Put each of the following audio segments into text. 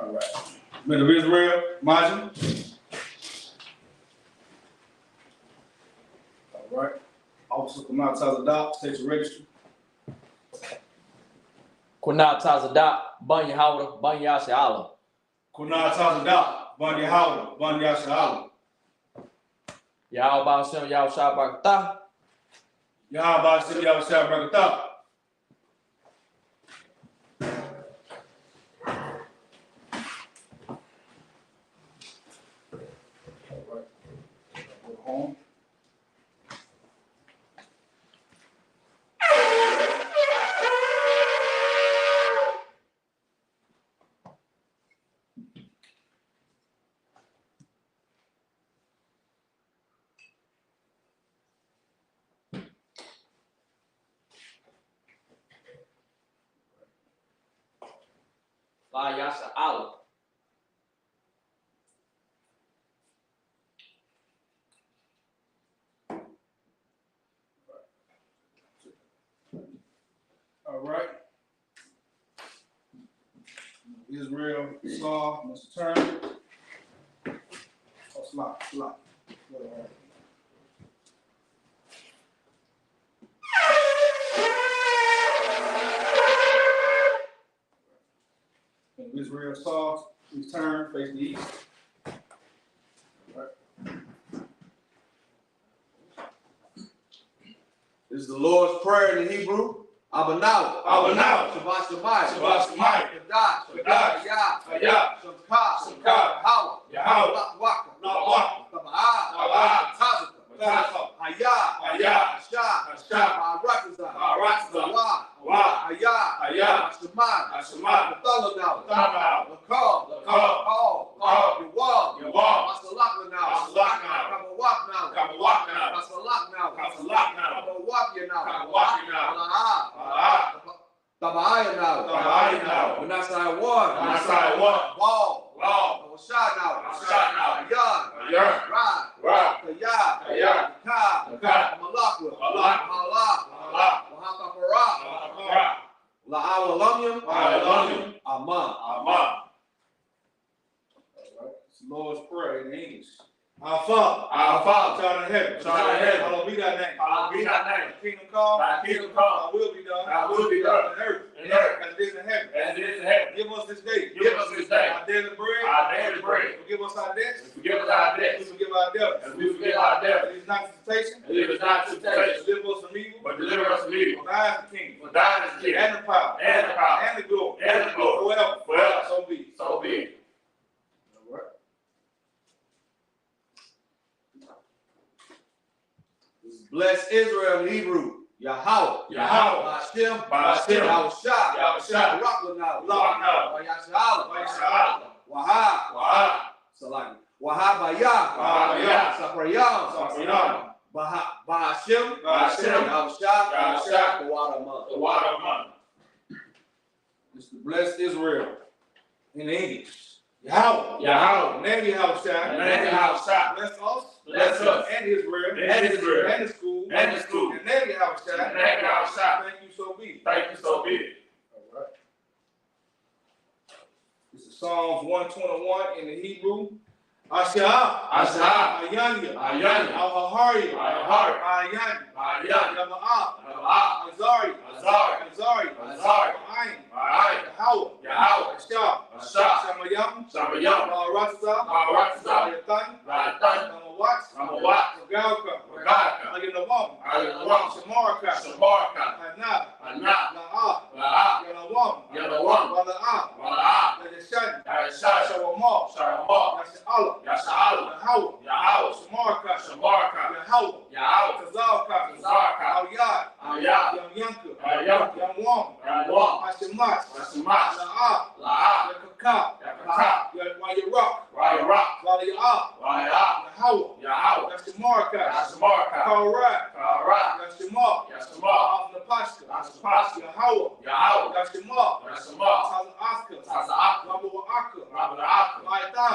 All right. Men of Israel, Majin. All right. Officer Kunal Tazadak, state your registry. Kunal Tazadak, Banya Howard, Banya Shala. Kunal Tazadak, Banya Howard, Banya Shala. Yao Basim, Yao Shabakta. Yah Basim, Yah Shabakta. Home. La Yasa Allah. All right. Israel, Saw, Mr. Turner. Oh, slot. Israel, Saw, please turn, face the east. All right. This is the Lord's Prayer in Hebrew. Abanau. Shabbat Shemayim. Kadah. Yah. Shamka. Yahweh. Waka. Taba'ah. Tazaka. Hayah. Ashah. Barakazah. Hayah. Ashemad. Mathalanau. Lakal. Yawam. Masalaklanau. Kabawaknau. Taba'ah now. Manasai one. Ball. Shot now. Yan. Rad. Kayah. Malakwa. Wahakaparah. La'awalamyam. Aman. It's the Lord's Prayer in English. Our Father, which art in heaven. Hallowed be thy name. Thy Kingdom come. Thy will be done. On earth. As it is in heaven. Give us this day. Our daily bread. Forgive us our debts. We forgive our debtors. Lead us not into temptation. Deliver us from evil. For thine is the kingdom. And the power. And the glory. Forever. So be it. All right. bless Israel in Hebrew. Yahweh. Hashem. Yahushua. Wahab. Salaki. Wahab Saprayam. Bahashem. Yahushua. The water man. It's to bless Israel in English. Yahweh. Name Yahushua. Bless us. And Israel. And the school. And name Yahushua. Thank you, so be it. All right. This is Psalms 121 in the Hebrew. Ashah. Ayanya. Al-Hahari. Ayanya. Yama'ah. Azari. Yahweh. Ashah. Shamayam. Baratza. Yatan. Namawat. Galka. Ayunawam. Shamarka. Hana. La'ah. Yanawam. Wala'ah. Yadishan. Shawamah. Yasha'ala. Yahweh. Shamarka. Yahweh. Tazalka. Al-Yad. Yamyanka. Yamwam. Hashemat. La'ah. Yakaka. Wayiraq. Waliyah. Yahweh. Yashamarka. Karat. Yashimah. Afnapashka. Yahweh. Yashimah. Taza'aka. Rabawa'aka.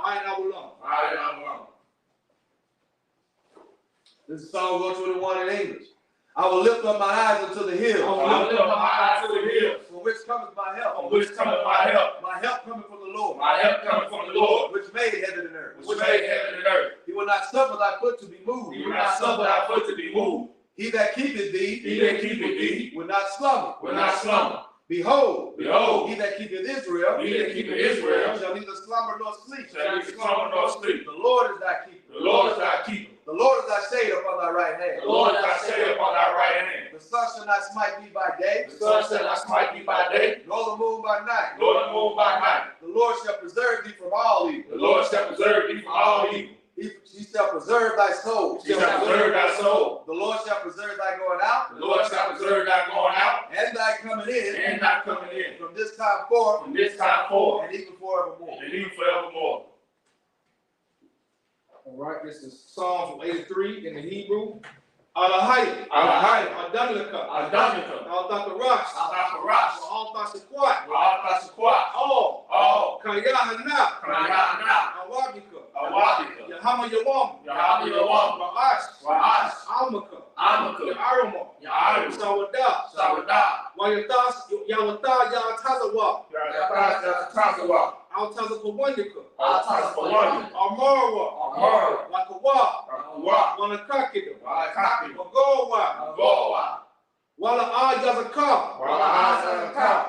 Ma'ainawulam. This is Psalm 121 in English. I will lift up my eyes unto the hills. From which cometh my help? My help coming from the Lord. My help coming from the Lord, Which made heaven and earth. which made heaven and earth. He will not suffer thy foot to be moved. He will not suffer thy foot to be moved. He that keepeth thee, He that keepeth thee will not slumber. will not slumber. Behold, Behold, he that keepeth Israel, he that keepeth Israel shall neither slumber nor sleep. shall neither slumber nor sleep. The Lord is thy keeper. The Lord is thy keeper. The Lord is thy shade upon thy right hand. The Lord is thy shade upon thy right hand. The sun shall not smite thee by day, The sun shall not smite thee by day, nor the moon by night. nor the moon by night. The Lord shall preserve thee from all evil. The Lord shall preserve thee from all evil. He shall preserve thy soul. He shall preserve thy soul. The Lord shall preserve thy going out, The Lord shall preserve thy going out and thy coming in, and thy coming in from this time forth, from this time forth and even forevermore. and even forevermore. All right, this is Psalm 83 in the Hebrew. Alahai, Alahai, Adamlika, Adamlika, Al-Dakarash, Al-Dakarash, Al-Tashakwat, Al-Tashakwat, all, Kayahana, Kayahana, Awabika, Awabika, Yahama Yawam, Yahama Yawam, Ra'ash, Ra'ash, Amaka, Amaka, Yarama, Ya'arim, Sawada, Sawada, Wayatas, Yawata, Yatazawa, Yatazawa, Al-Tazakawanyaka, Al-Tashakwat, Amara, Amara, Wakawa, Wa, Wanakakida, Walakaki, Wagowa, Goa, Wala Yazaka, Walahazaka,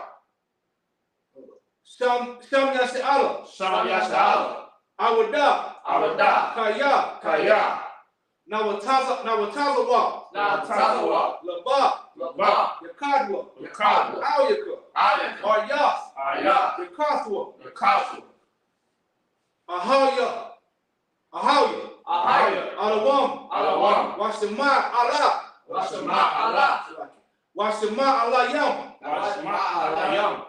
Sham Yashala, Sham Yashala, Awada, Awada, Kaya, Kaya, Nawatazawa, Natazawa, Laba, Laba, Yakadwa, Yakadwa, Awyaka, Ayaka, Aryas, Aya, Yakathwa, Yakasu, Ahaya, Ahaya, Alawam, Alawam, Washima Allah, Washama Allah, Washima Allah Yam, Washama Allah,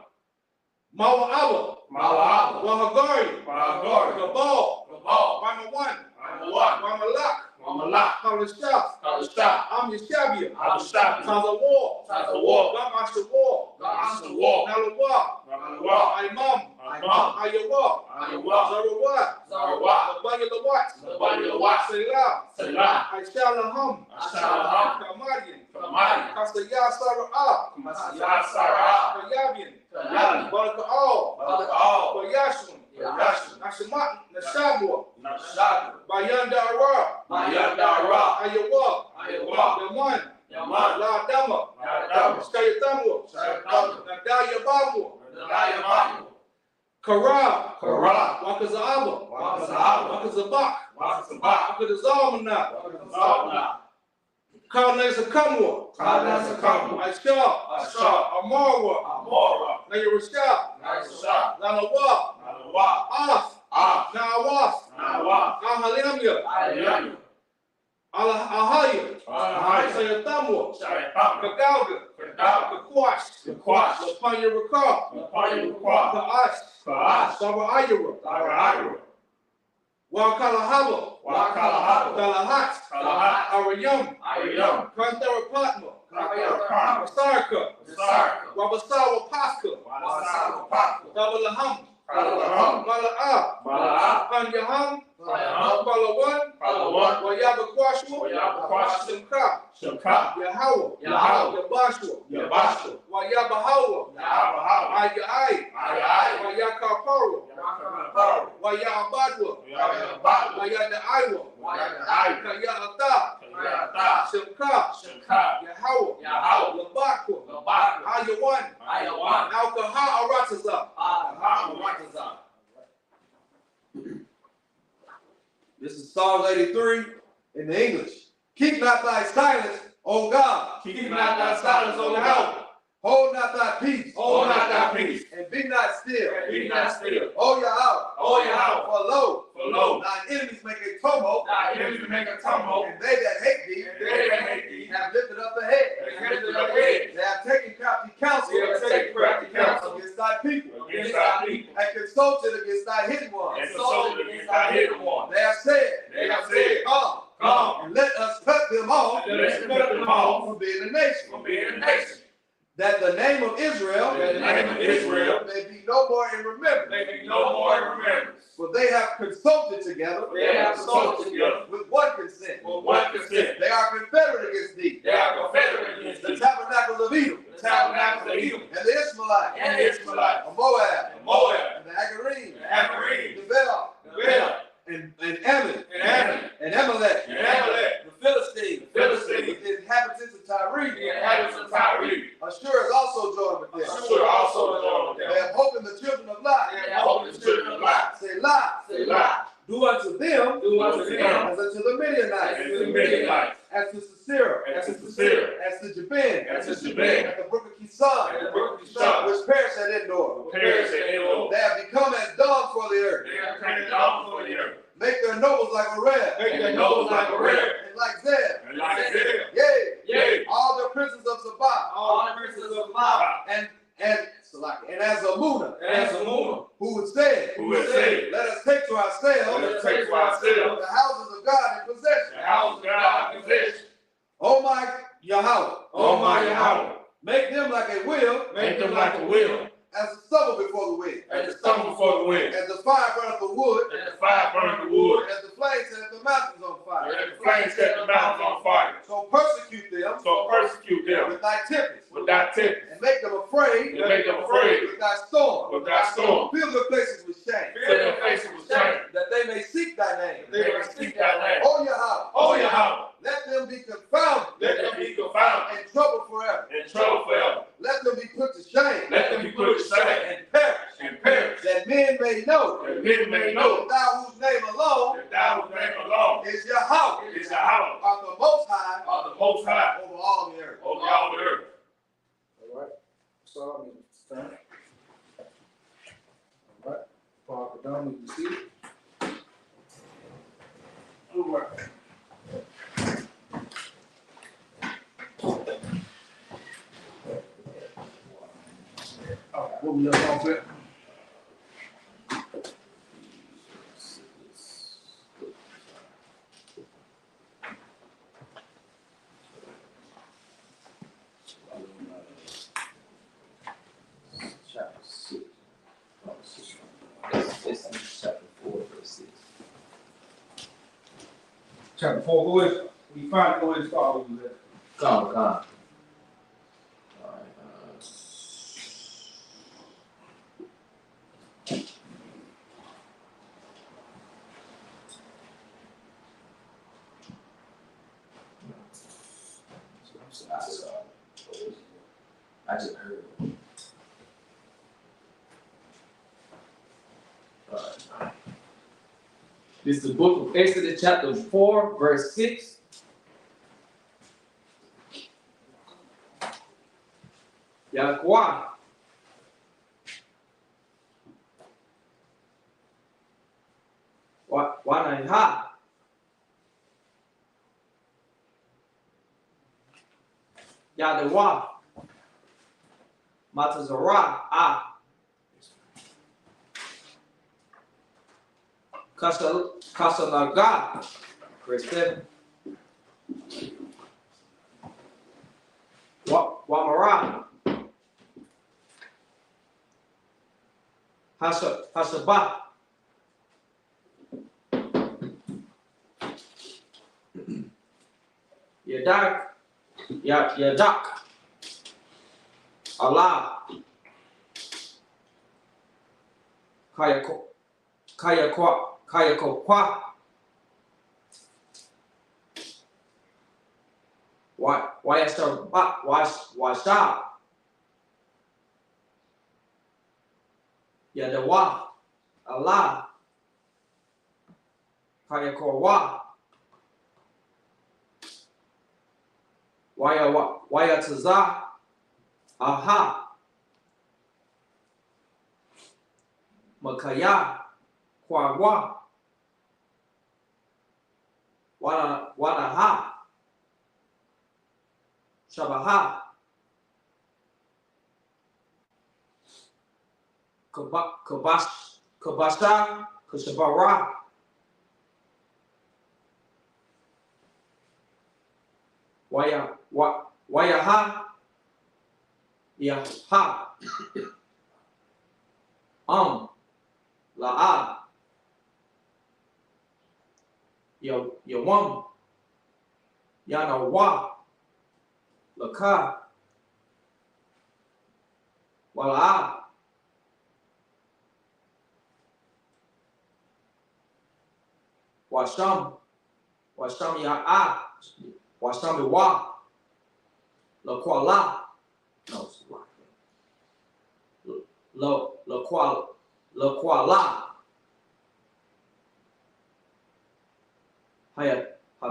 Mawa'awa, Mawa'awa, Wahagari, Wahagari, Gabal, Gabal, Ramawan, Ramawan, Ramalak, Mamalak, Kalashaf, Kalashah, Yashabia, Abushabi, Tazawar, Tazawar, Gamashawar, Gamashawar, Nalawa, Nalawa, Imam, Imam, Ayawa, Ayawa, Zarawat, Zarawat, Labayalawat, Labayalawat, Selah, Selah, Aishalaham, Ashalaham, Kamadian, Kamari, Kasaya Sarah, Masiyah Sarah, Kayabian, Kayabi, Baraka'al, Balaka'al, Bayashun, Yashun, Nashamat, Nashabwa, Nashabu, Bayandara, Mayandara, Ayawa, Ayawa, Yaman, Yaman, La Dama, Yadam, Shayatamwa, Shaytam, Nadaya Bamwa, Nadayabamu, Kara, Kara, Wakazaba, Wakazaba, Wakazabak, Wakazaba, Wakazamana, Wakazabna, Kalnesa Kamwa, Kanasakamu, Aisha, Asha, Amarwa, Amora, Nayarasha, Naisha, Lanawa, Nalawa, As, Ah, Nawas, Nawa, Ahalimya, Ayamu, Ahaya, Ahaya, Sayatamwa, Shaytam, Kagauga, Kadab, Kakwash, Kakwash, Lapanya Rakar, Napayukwa, Kaash, Kaash, Saba Ayara, Arayu, Wakalahaba, Wakalahaba, Kalahat, Kalahat, Arayam, Ayam, Kantharapatma, Kapayakam, Masarka, Sarka, Wabasawa Paska, Wasawa Paku, Dabalaham, Kalaham, Mala'a, Mala'a, Panyaham, Panyaham, Palawan, Palawan, Wayabakwashwa, Wayabakwashwa, Shimka, Shaka, Yahawa, Yahawa, Yabashwa, Yabashu, Wayabahawa, Yabahawa, Ayai, Ayai, Wayakapara, Yakaparo, Wayabadwa, Yabadu, Wayadaiwa, Wayadai, Kayata, Kayata, Shimka, Shaka, Yahawa, Yahawa, Labakwa, Labaku, Ayawan, Ayawan, Alkaha Arataza. Ahawa, This is Psalm 83 in the English. Keep not thy silence, O God. Keep not thy silence, O God. Hold not thy peace. Hold not thy peace. And be not still. And be not still. O Yahweh. O Yahweh. For lo, For lo, thine enemies make a tumult. thy enemies make a tumult. And they that hate thee, And they that hate thee have lifted up the head. have lifted up heads. They have taken crafty counsel. They have taken crafty counsel against thy people. against thy people. And consulted against thy hidden ones. And consulted against thy hidden one. They have said, They have said, Come, and let us cut them off. And let us cut them off from being a nation. from being a nation. That the name of Israel, That the name of Israel may be no more in remembrance. may be no more in remembrance. For they have consulted together They have consulted together with one consent. with one consent. They are confederate against thee. They are confederate against The thee. tabernacles of Edom, The tabernacles of Edom and the Ishmaelites, and the Ishmaelites, of Moab, and Moab, Midianites, as to Sisera, as to Jabin, at the brook of Kishon, which perished at Endor. They have become as dogs for the earth. Make their nobles like a ram, and like Zeb. Yea, all the princes of Sabbath, and as Amunah, who said, let us take to ourselves the houses of God in possession. Oh my Yahweh, make them like a wheel, as a stubble before the wind, as the fire burneth the wood, as the flames set the mountains on fire. So persecute them with thy tempest, and make them afraid with thy storm. Fill their places with shame, that they may seek thy name. O Yahweh, let them be confounded and troubled forever. Let them be put to shame and perish, that men may know that thou whose name alone is Yahweh, art the most high over all the earth. Over all the earth. All right. So it's time. All right. Father Don, you see it. All right. All right. What we left off at? Chapter 4, go ahead. We find go ahead and start with that. Come. All right. I just heard it. This is the book of Exodus, chapter 4, verse 6. Yahweh. Wanaiha. Yahweh. Matazara. Kasanaga, verse 7. Wamara. Hasabah. Yadak. Allah. Kayakokwa. Washa. Yadawa. Allah. Kayakorwa. Wayataza. Aha. Makaya. Kwagwa. Wanaha. Shabaha. Kabasha. Kushabara. Wayaha. Yaha. La'a. Yawam. Yanawa. Laka. Wala'a. Washam ya'a. Washam yawa. Lakwala. No, Lakwala.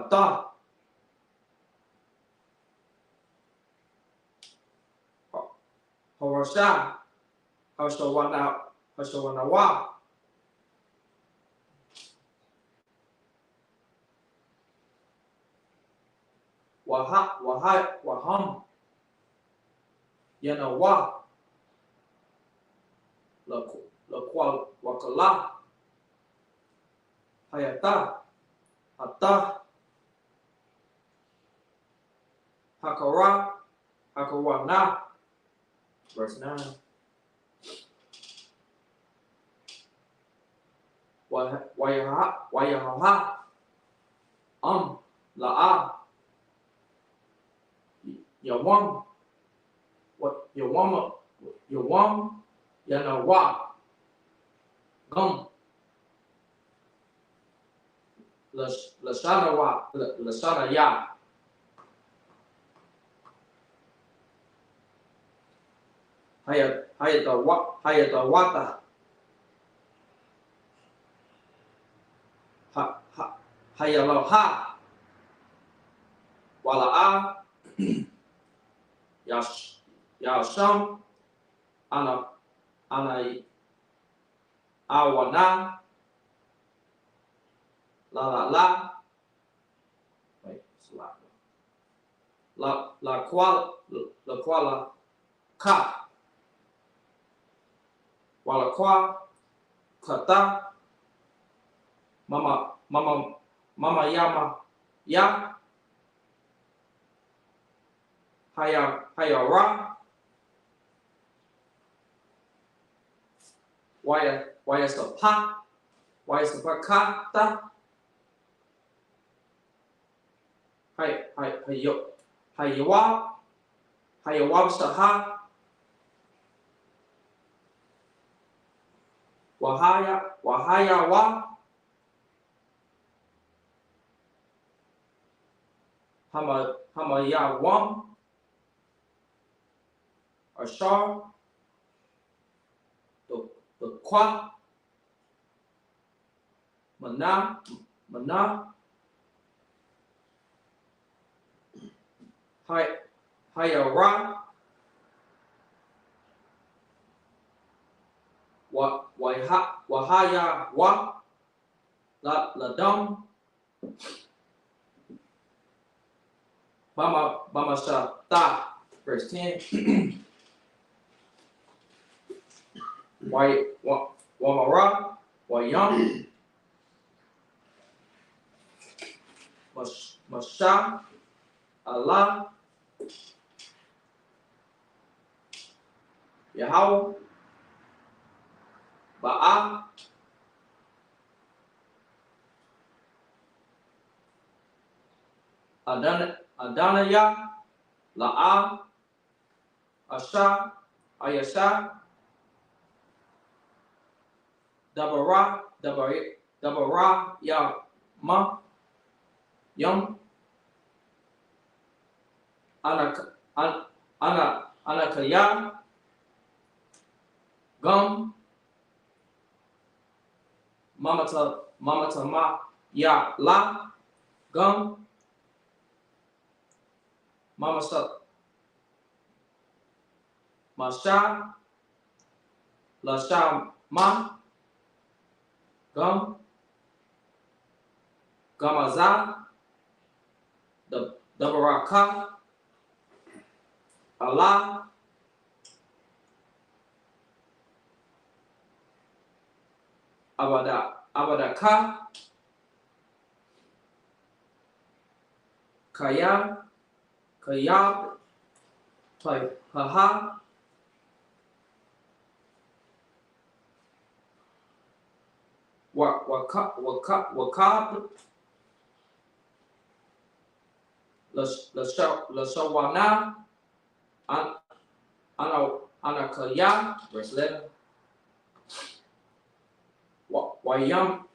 Hata. Horasha. Hashawanawa. Waham. Yanawa. La wakala. Hayata. Hata. Hakara. Hakawana. Verse 9. Wayaha. La'a. Yawam. Yawam. Yanawa. Gum. Lashana ya. Hayatawata. Hayaloha. Wala'a. Yasham. Ana awana. La. Wait, it's la quala ka. Wala kwa kata. Mama yama ya. Hayara. Waya sapa. Waya sapa kata. Hayawab saha. Wahaya wa. Hamaya wam. Ashar. The kwa. Mana. Hayara. Wahaya wa. Ladam. Bama sa ta. Verse 10. Wamara. Wayam. Masha. Allah. Yahweh. Ba'a. Adanaya. La'a. Asha. Ayasha. Dabara. Yam. Anakaya. Gum. Mamata ma ya la. Gum. Mamasa masha. Lasha ma. Gum. Gamaza. Dabaraka. Allah. Abadaka. Kayab. Haha. Wakab. Lasawana. Anakaya. Verse 11. Wayam.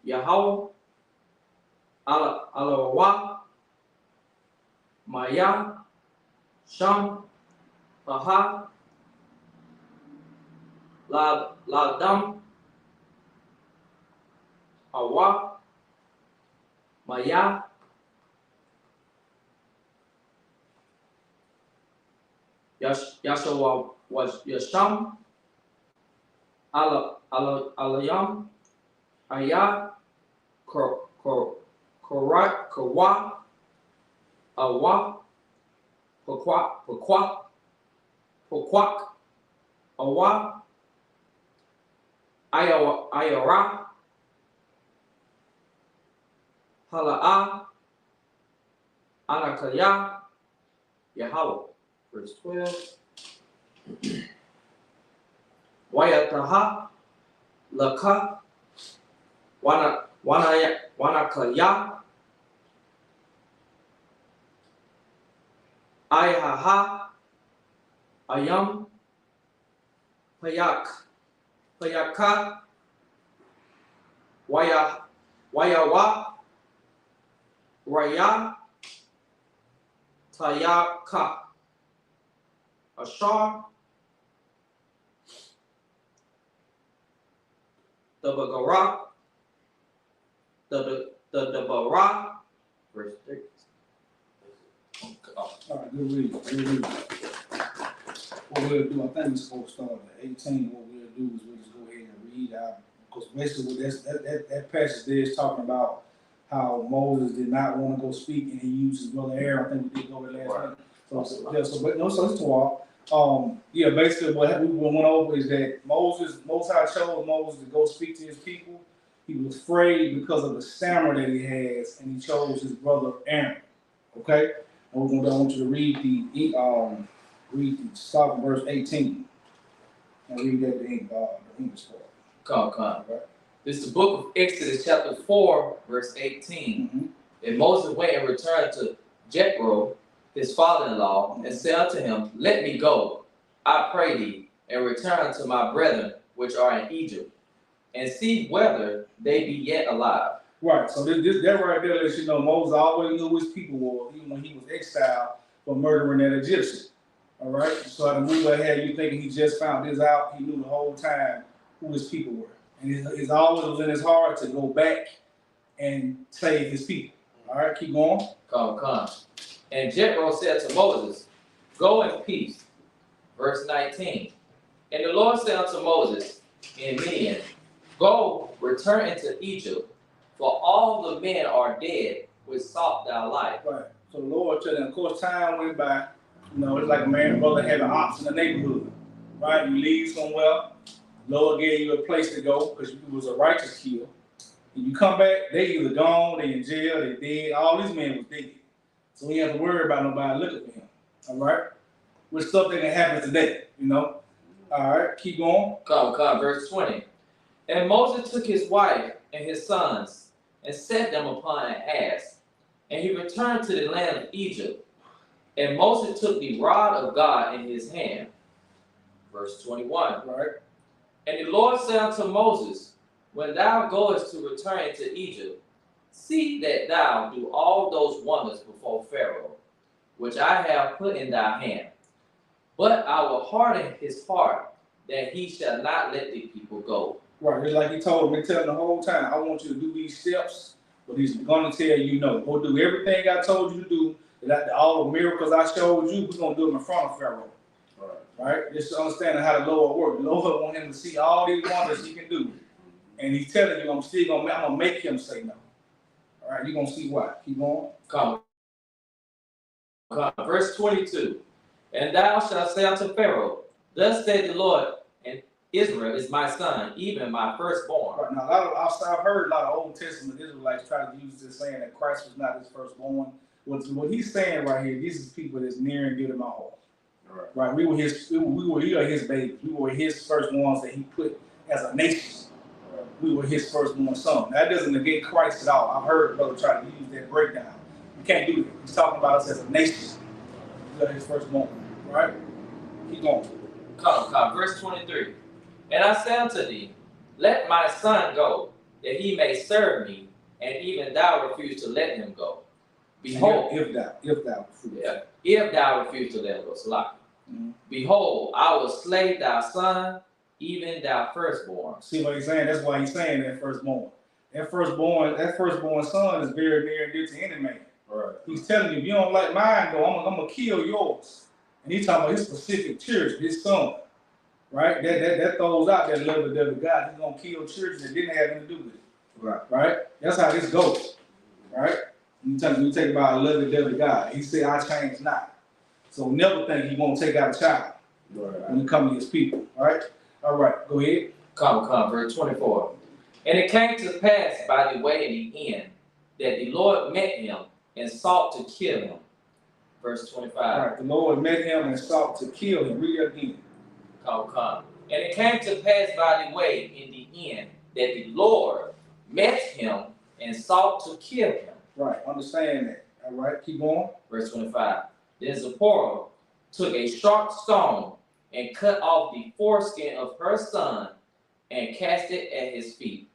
Yahweh. Alawa. Maya. Sham. Haha. Ladam. Hawa, Maya, Yashua was Yasham, Alayam, Aya, Kawa, Awa, Pokwa, Awa, Ayara, Hala'a, Anakaya, Yahweh. Verse 12. Wayataha, Laka, Wanakaya, Ayaha, Ayam, Payaka, Wayawa, Raya, Tayaka, Ashar, the Bagara, the Bara, verse 6. All right, good reading, good reading. What we'll do, I think we're supposed to start at 18. What we'll do is we'll just go ahead and read out, because basically that passage there is talking about how Moses did not want to go speak, and he used his brother Aaron. I think we did go over last night. So it's 12. Yeah, basically what we went over is that Most High chose Moses to go speak to his people. He was afraid because of the stammer that he has, and he chose his brother Aaron. Okay, and we're going to want you to read start from verse 18 and read that the English part. Come. Right. This is the book of Exodus, chapter 4, verse 18. Mm-hmm. And Moses went and returned to Jethro, his father-in-law, and said unto him, Let me go, I pray thee, and return to my brethren which are in Egypt, and see whether they be yet alive. Right, so that right there lets you know Moses always knew who his people were, even when he was exiled for murdering that Egyptian. All right, so the move ahead, you thinking he just found this out, he knew the whole time who his people were. And it's always was in his heart to go back and save his people. All right, keep going. Come. And Jethro said to Moses, Go in peace. Verse 19. And the Lord said unto Moses in Midian, Go, return into Egypt, for all the men are dead which sought thy life. Right. So the Lord told him, of course, time went by. You know, it's like a man and brother having ops in the neighborhood. Right? You leave somewhere, Lord gave you a place to go because you was a righteous kill. And you come back, they either gone, they in jail, they dead. All these men was dead. So he didn't have to worry about nobody looking for him. All right? Which stuff that can happen today, you know? All right, keep going. Come, verse 20. And Moses took his wife and his sons and set them upon an ass, and he returned to the land of Egypt. And Moses took the rod of God in his hand. Verse 21. Right. And the Lord said unto Moses, When thou goest to return into Egypt, see that thou do all those wonders before Pharaoh, which I have put in thy hand. But I will harden his heart, that he shall not let the people go. Right, just like he told me, tell him the whole time, I want you to do these steps, but he's going to tell you no. Go do everything I told you to do. That all the miracles I showed you, we're going to do them in front of Pharaoh. Right? Just understanding how the Lord works. The Lord want him to see all these wonders he can do. And he's telling you, I'm going to make him say no. All right, you're going to see why. Keep going. Come. Verse 22. And thou shalt say unto Pharaoh, Thus said the Lord, and Israel is my son, even my firstborn. Right, now, I've heard a lot of Old Testament Israelites try to use this saying that Christ was not his firstborn. What he's saying right here, these is people that's near and dear to my heart. Right, we were his babies. We were his first ones that he put as a nation. We were his firstborn son. That doesn't negate Christ at all. I've heard brother try to use that breakdown. You can't do that. He's talking about us as a nation. We are his firstborn. Right? Keep going. Come. Verse 23. And I said unto thee, Let my son go, that he may serve me, and even thou refuse to let him go. Behold, if thou refuse to let him go, Behold, I will slay thy son, even thy firstborn. See what he's saying? That's why he's saying that firstborn. That firstborn son is very near and dear to any man. Right. He's telling you, if you don't like mine, though, I'm gonna kill yours. And he's talking about his specific children, his son. Right? That throws out that love of the God. He's gonna kill children that didn't have anything to do with it. Right? That's how this goes. Right? You take about a love the God. He said, I change not. So never think he won't take out a child when he come to his people. Right? All right, go ahead. Come, verse 24. And it came to pass by the way in the end that the Lord met him and sought to kill him. Verse 25. All right, the Lord met him and sought to kill him. Read it again. Come. And it came to pass by the way in the end that the Lord met him and sought to kill him. Right, understand that. All right, keep going. Verse 25. Then Zipporah took a sharp stone and cut off the foreskin of her son and cast it at his feet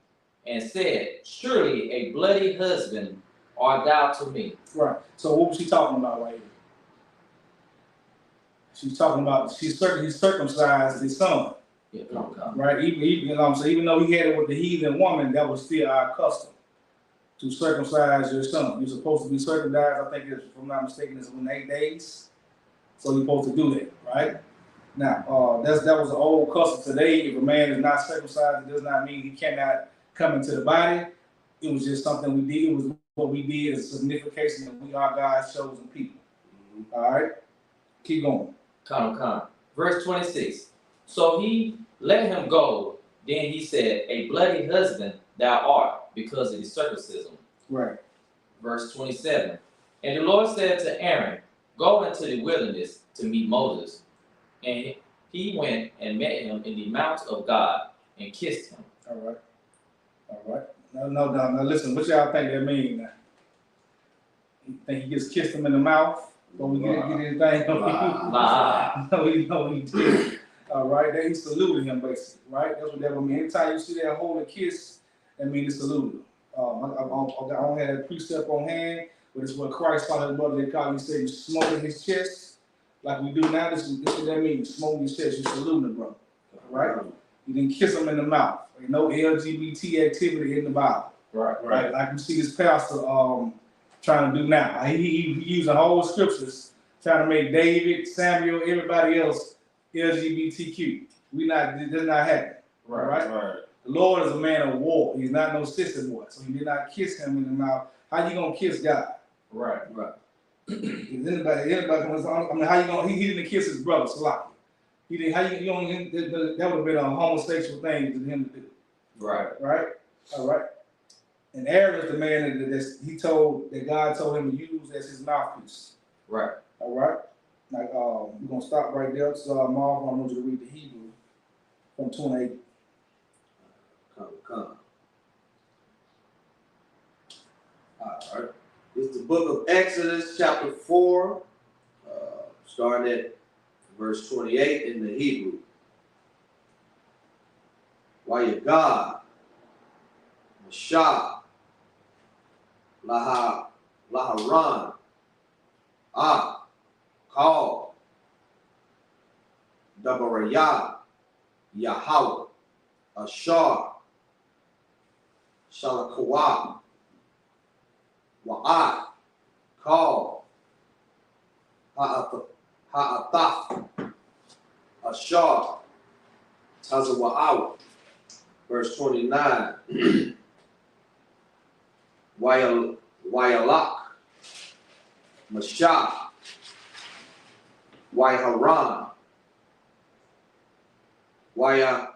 and said, surely a bloody husband art thou to me. Right, so what was she talking about right here? She's talking about he circumcised his son. Yeah, come. Right, even though he had it with the heathen woman, that was still our custom to circumcise your son. You're supposed to be circumcised, I think if I'm not mistaken, it's in 8 days. So you're supposed to do that, right? Now, that was an old custom. Today, if a man is not circumcised, it does not mean he cannot come into the body. It was just something we did. It was what we did as a signification that we are God's chosen people. All right, keep going. Come. Verse 26. So he let him go. Then he said, a bloody husband thou art, because of the circumcision. Right. Verse 27. And the Lord said to Aaron, go into the wilderness to meet Moses. And he went and met him in the mount of God and kissed him. All right. No. Listen, what y'all think that means now? You think he just kissed him in the mouth? But we get anything? No, he did. All right, then he saluted him basically, right? That's what that would mean. Anytime you see that holy kiss, that means he saluted him. I don't have that precept on hand, but it's what Christ taught his brother. They call him, he said, you smoking his chest, like we do now. This is what that means, smoking his chest. You saluting the brother, right? You didn't kiss him in the mouth. There's no LGBT activity in the Bible. Right. Like you see his pastor trying to do now. He using whole scriptures trying to make David, Samuel, everybody else LGBTQ. It does not happen. Right. The Lord is a man of war. He's not no sissy boy. So he did not kiss him in the mouth. How you gonna kiss God? Right. Anybody how you gonna he didn't kiss his brother, Salaki. He didn't that would have been a homosexual thing to him to do. Right? All right. And Aaron is the man that God told him to use as his mouthpiece. Right. All right. Like we're gonna stop right there. So Marv, I want you to read the Hebrew from 28. Come. All right. It's the book of Exodus, chapter 4, starting at verse 28 in the Hebrew. Wayagad, Mashah, Laharan, Kal, Dabarayah, Yahweh, Ashar, Shalakawah, Wa'at, Kal, Ha'ataf, Ashar, Tazawa'aw. Verse 29. Wayalak, Mashah, Wayharan, Waya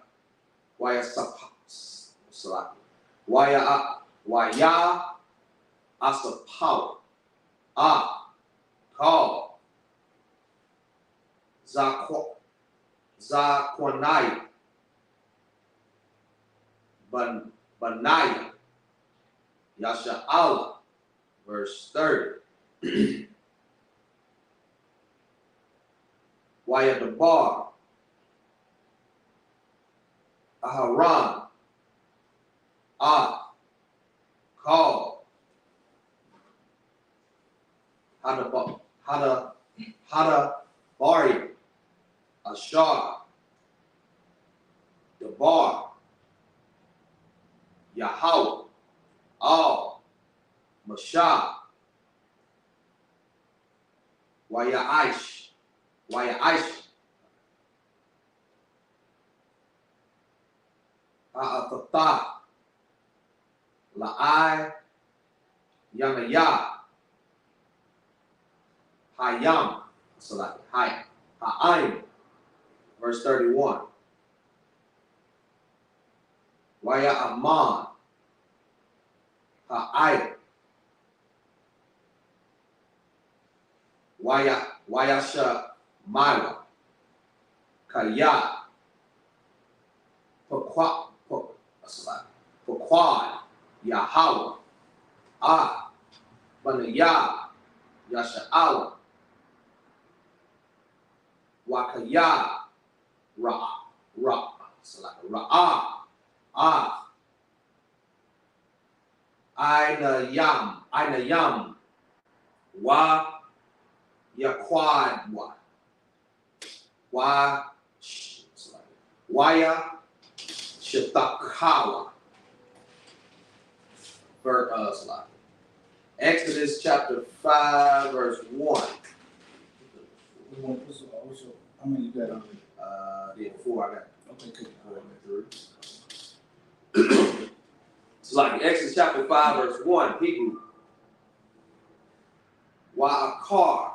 Asapaw, Kal, Zakwanai, Banaya, Yasha'ala, verse 30. Wayadabar, Aharan, Kal, Hadabari, Ashar, Dabar, Yahweh, Al, Mashah, Waya Aish, Ha'atata, La'ai, Yanaya, Hayam, Salaki, Ha'ayim, verse 31. Waya Aman, Ha'ayim, Wayasha Mila, Kaya, Pequad, Yahweh, Banaya, Yasha'ala, Wakaya, Ra'ah, Ainayam, Wa Yaquad, Waya Shatakawa. Exodus chapter 5, verse 1. How many you got on Yeah, 4 I got. Okay, good. 4 and 3. It's like Exodus chapter 5, verse 1, Hebrew. Wa'akar,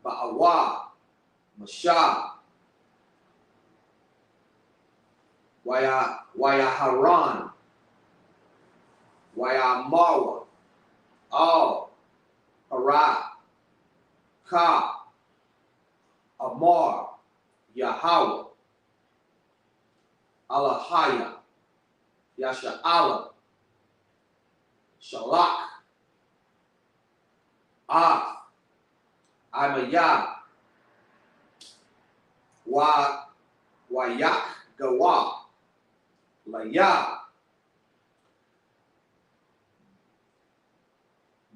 Ba'awa, Mashah, Wayaharan, Wayamawa, Al, Harah, Ka, Amar, Yahweh, Alahaya, Yasha'ala, Shalak, Amayah, Wayak, Gawa, Laya,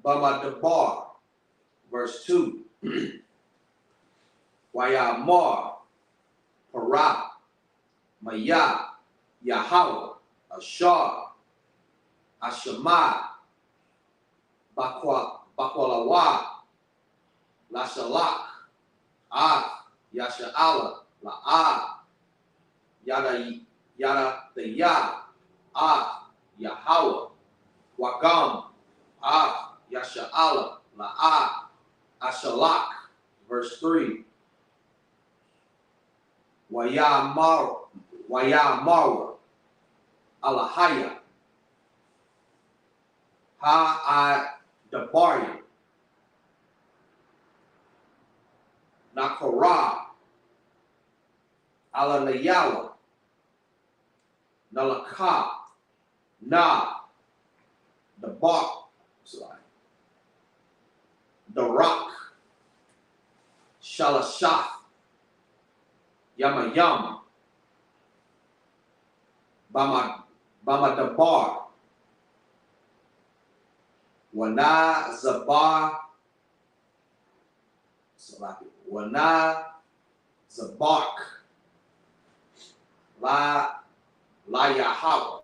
Bamadabar, verse 2. Wayamar, Parah, Maya, Yahweh, Ashar, Ashama, Bakwalawa, Lashalak, Yasha'ala, Yada the Yahweh, Wagam, Yasha'ala, Ashalak, verse 3. Wayamar, Alahaya, Dabaria, Nakara, Alanayawa, Nalaka, the bark, the rock, Shalashah, Yamayam, Bama Dabar, Wana Zabar, Wana Zabark, La Yahawa,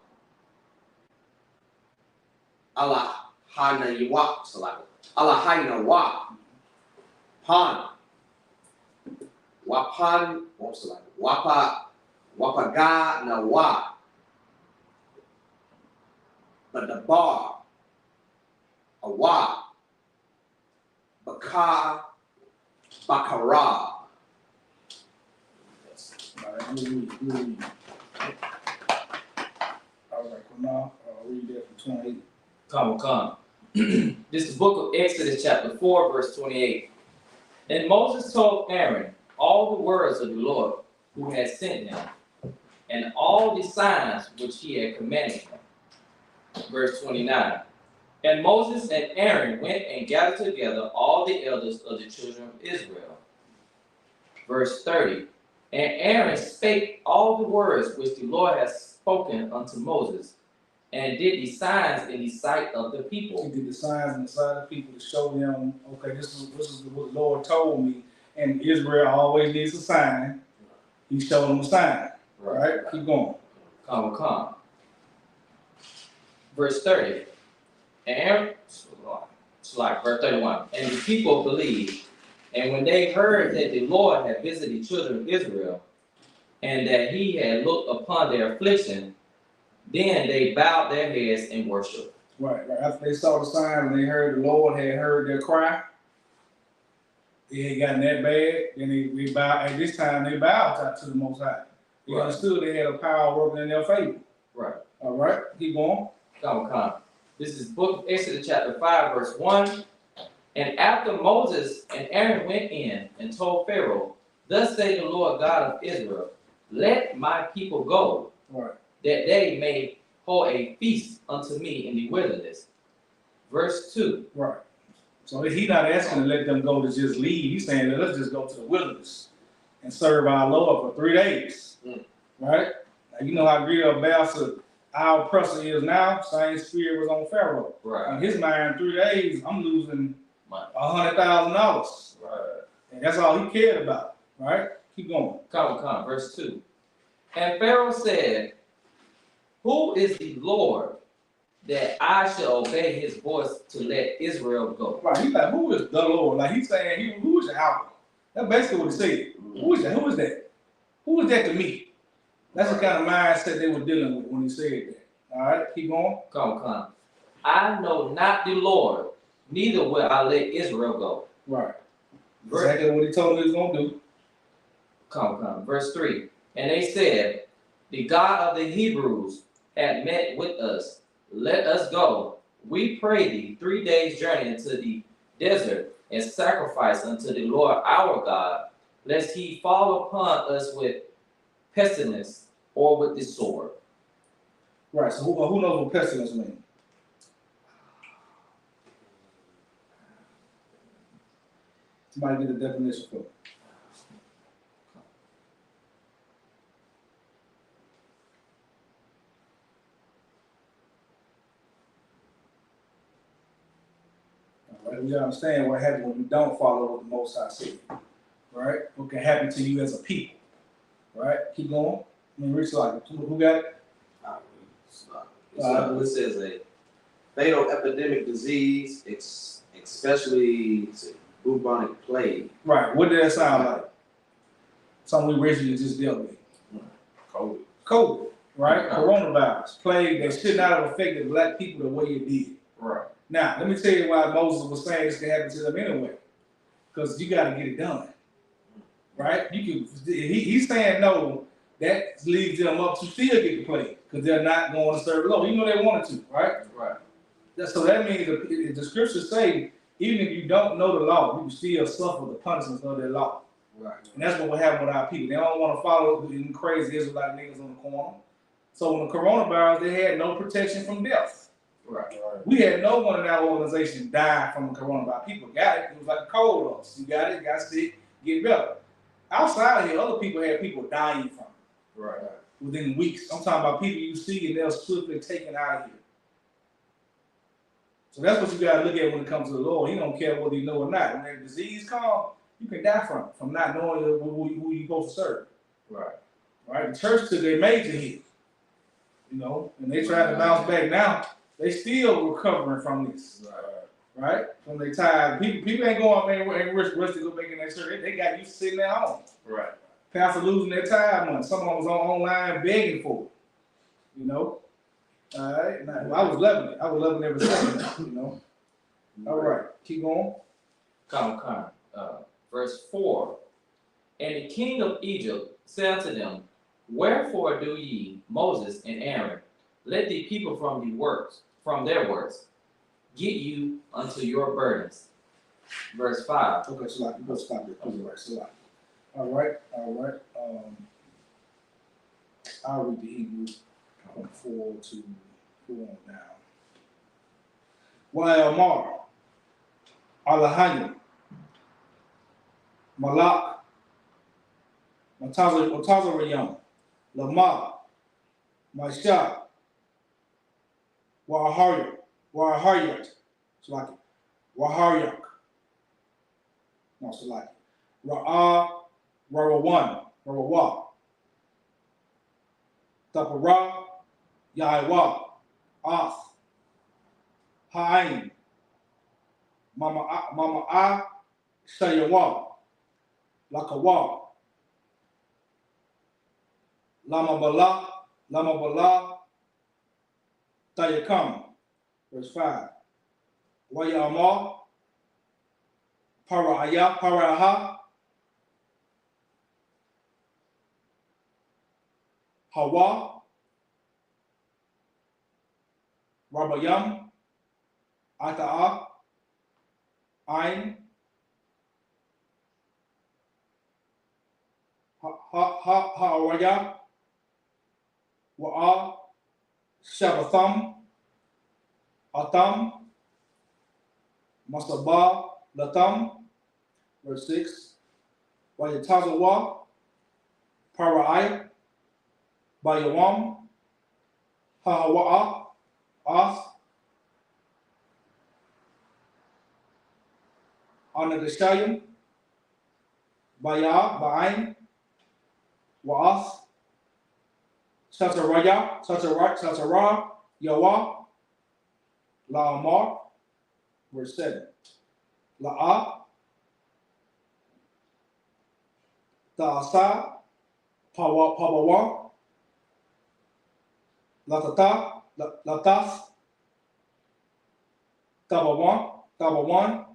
Allah Hanayawa, Allah Hanawa, Pan, Wapan, Wapaga Nawa, but the bar, Awa, Bakar, Bakara. All right, you read. All right, now read that from 28. Come. This is the book of Exodus chapter 4, verse 28. And Moses told Aaron all the words of the Lord who had sent him, and all the signs which he had commanded him. Verse 29. And Moses and Aaron went and gathered together all the elders of the children of Israel. Verse 30. And Aaron spake all the words which the Lord had spoken unto Moses, and did the signs in the sight of the people. He did the signs in the sight of the people to show them, okay, this is what the Lord told me. And Israel always needs a sign. He showed them a sign. Right? Keep going. Come. verse 30. And Aaron, it's like verse 31. And the people believed. And when they heard that the Lord had visited the children of Israel, and that he had looked upon their affliction, then they bowed their heads and worshiped. Right. After they saw the sign and they heard the Lord had heard their cry, it had gotten that bad, then they bowed. At this time, they bowed to the Most High. They understood they had a power working in their favor. Right. All right. Keep going. Come. This is book of Exodus chapter 5, verse 1. And after Moses and Aaron went in and told Pharaoh, thus say the Lord God of Israel, let my people go, Right. that they may hold a feast unto me in the wilderness. Verse 2. Right. So he's not asking to let them go to just leave. He's saying, let's just go to the wilderness and serve our Lord for 3 days. Right? Now, you know how great a bastard our oppressor is now. Same spirit was on Pharaoh. Right. In his mind, 3 days, I'm losing $100,000. Right. And that's all he cared about. Right? Keep going. Come. Verse 2. And Pharaoh said, who is the Lord that I shall obey his voice to let Israel go? Right. He's like, who is the Lord? Like he's saying, who is your Alpha? That's basically what he said. Who is that? Who is that? Who is that to me? That's the kind of mindset they were dealing with when he said that. All right, keep going. Come. I know not the Lord, neither will I let Israel go. Right. Exactly what he told them he was going to do. Come. Verse 3. And they said, the God of the Hebrews had met with us. Let us go. We pray thee 3 days' journey into the desert and sacrifice unto the Lord our God, lest he fall upon us with pestilence or with the sword. Right. So who knows what pestilence means? Somebody get the definition for me. Right? We understand what happens when you don't follow what the Most High said. Right? What can happen to you as a people. Right? Keep going. I mean, Rich, like, who got it? It says a fatal epidemic disease, especially bubonic plague. Right. What did that sound like? Something we originally just dealt with. COVID. Right? Coronavirus. Plague that should not have affected black people the way it did. Right. Now, let me tell you why Moses was saying this can happen to them anyway. Because you got to get it done. Right? He's saying no, that leaves them up to still get the plague. Because they're not going to serve the Lord. Even though they wanted to, right? Right. So that means the scriptures say, even if you don't know the law, you can still suffer the punishments of their law. Right. And that's what will happen with our people. They don't want to follow the crazy Israelite niggas on the corner. So when the coronavirus, they had no protection from death. Right. We had no one in our organization die from the coronavirus. People got it. It was like a cold loss. You got it, got sick, get better. Outside of here, other people had people dying from it. Right. Within weeks. I'm talking about people you see and they're swiftly taken out of here. So that's what you got to look at when it comes to the Lord. He don't care whether you know or not. When that disease comes, you can die from not knowing who you're supposed to serve. Right. Right? The church took their major hit. You know, and they trying to bounce back now. They still recovering from this. Right? From their time. People ain't going, man, and risk to go back in that church. They got used to sitting at home. Right. Pastor losing their time money. Someone was online begging for it. You know? All right. Now, I was loving it. I was loving every second, you know? All right. Keep going. Come. Verse 4. And the king of Egypt said to them, wherefore do ye, Moses and Aaron, let the people from their works, get you unto your burdens. Verse 5. Okay, so like, you go stop there. All right. I'll read the Hebrew from 4 to 4 on down. Wa'amar, Alahanya, Malak, Matazarayam, Lama, Masha, Waharyat, Salaki, Waharyak, no, Salaki, Rawa, Tapara, Yahwa, Ath, Ha'ain. Mama a shayawa. Lakawa. Lama bala tayakam. Verse 5. Waya amar. Para'aha. Hawa. Rabayam. Ata'a. Ain. Ha'awaya. Wa'a. Shabatham. Atam. Masaba. Latam. Verse 6. Wayatazawa. Para'ai. Bayawam. Hawa'a. Ath. Anagashayim. Ba'ain. Wa'ath. Satara. Yawa. La'amar. Verse 7. La'a. Ta'asa. Pawawa. Latas. Tabawan.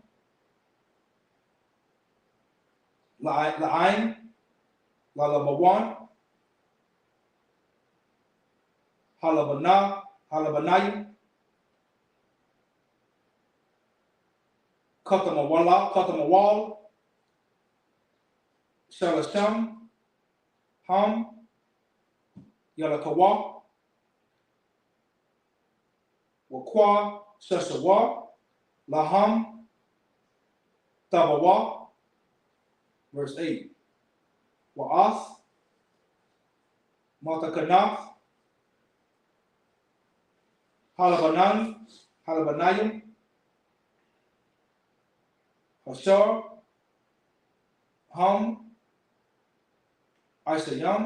La'ain. Lalabawan. Halabanayim. Katamawal. Shalasham. Ham. Yalakawa. Wakwa. Shashawa. Laham. Tabawa. Verse 8. Wa'ath. Matakanaf. Halabanayim. Hashar. Ham. Isayam.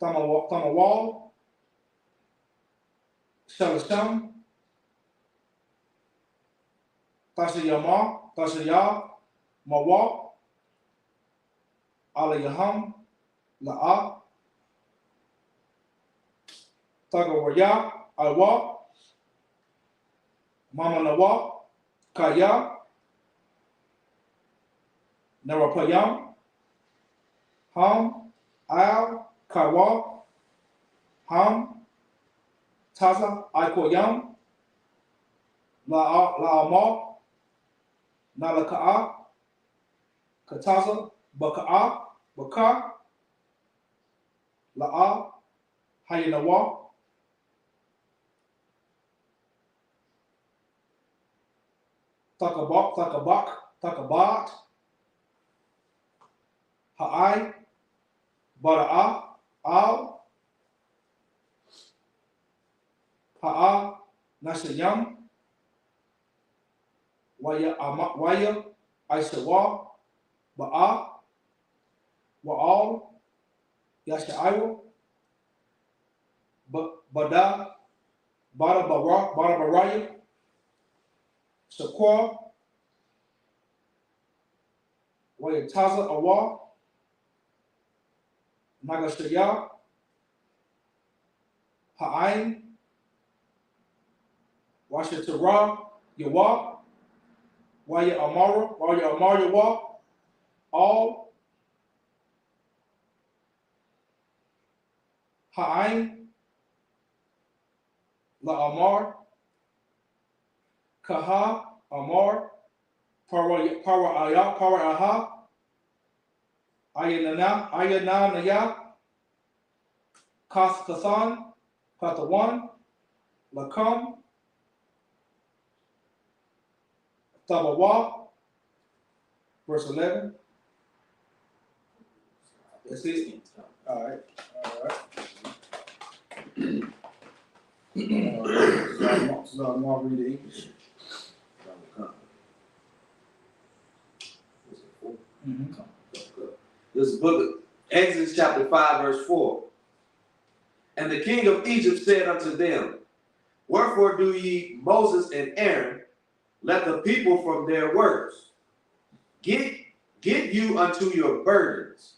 Tamawal. Shalasham. Tashayah. Mawa. Alayaham. La'a. Tagawaya. Alwa. Mamanawa. Kaya. Narapayam. Ham. Al. Kawa. Ham. Taza. Ikoyam. La'amar. Nalaka'a. Kataza. Baka'a. Baka. La'a. Hayanawa. Takabat. Ha'ai. Bara'a. Al. Ha'a. Nashayam. Waya. Aishawa. Ba'a. Wa'al. Yasha'awa. Bada. Barabaraya. Shakwa. Wayataza Awa. Nagashaya. Ha'ain. Washatara. Yawa. Waya Amara. Yawa. All. Ha'ain. La'amar. Kaha. Amar. Para'aha. Ayananaya. Kathan. Katawan. Lakam. Tabawa. Verse 11. That's it. All right. So I'm going to read the English. This is book of Exodus chapter 5 verse 4. And the king of Egypt said unto them, Wherefore do ye Moses and Aaron, let the people from their works get you unto your burdens.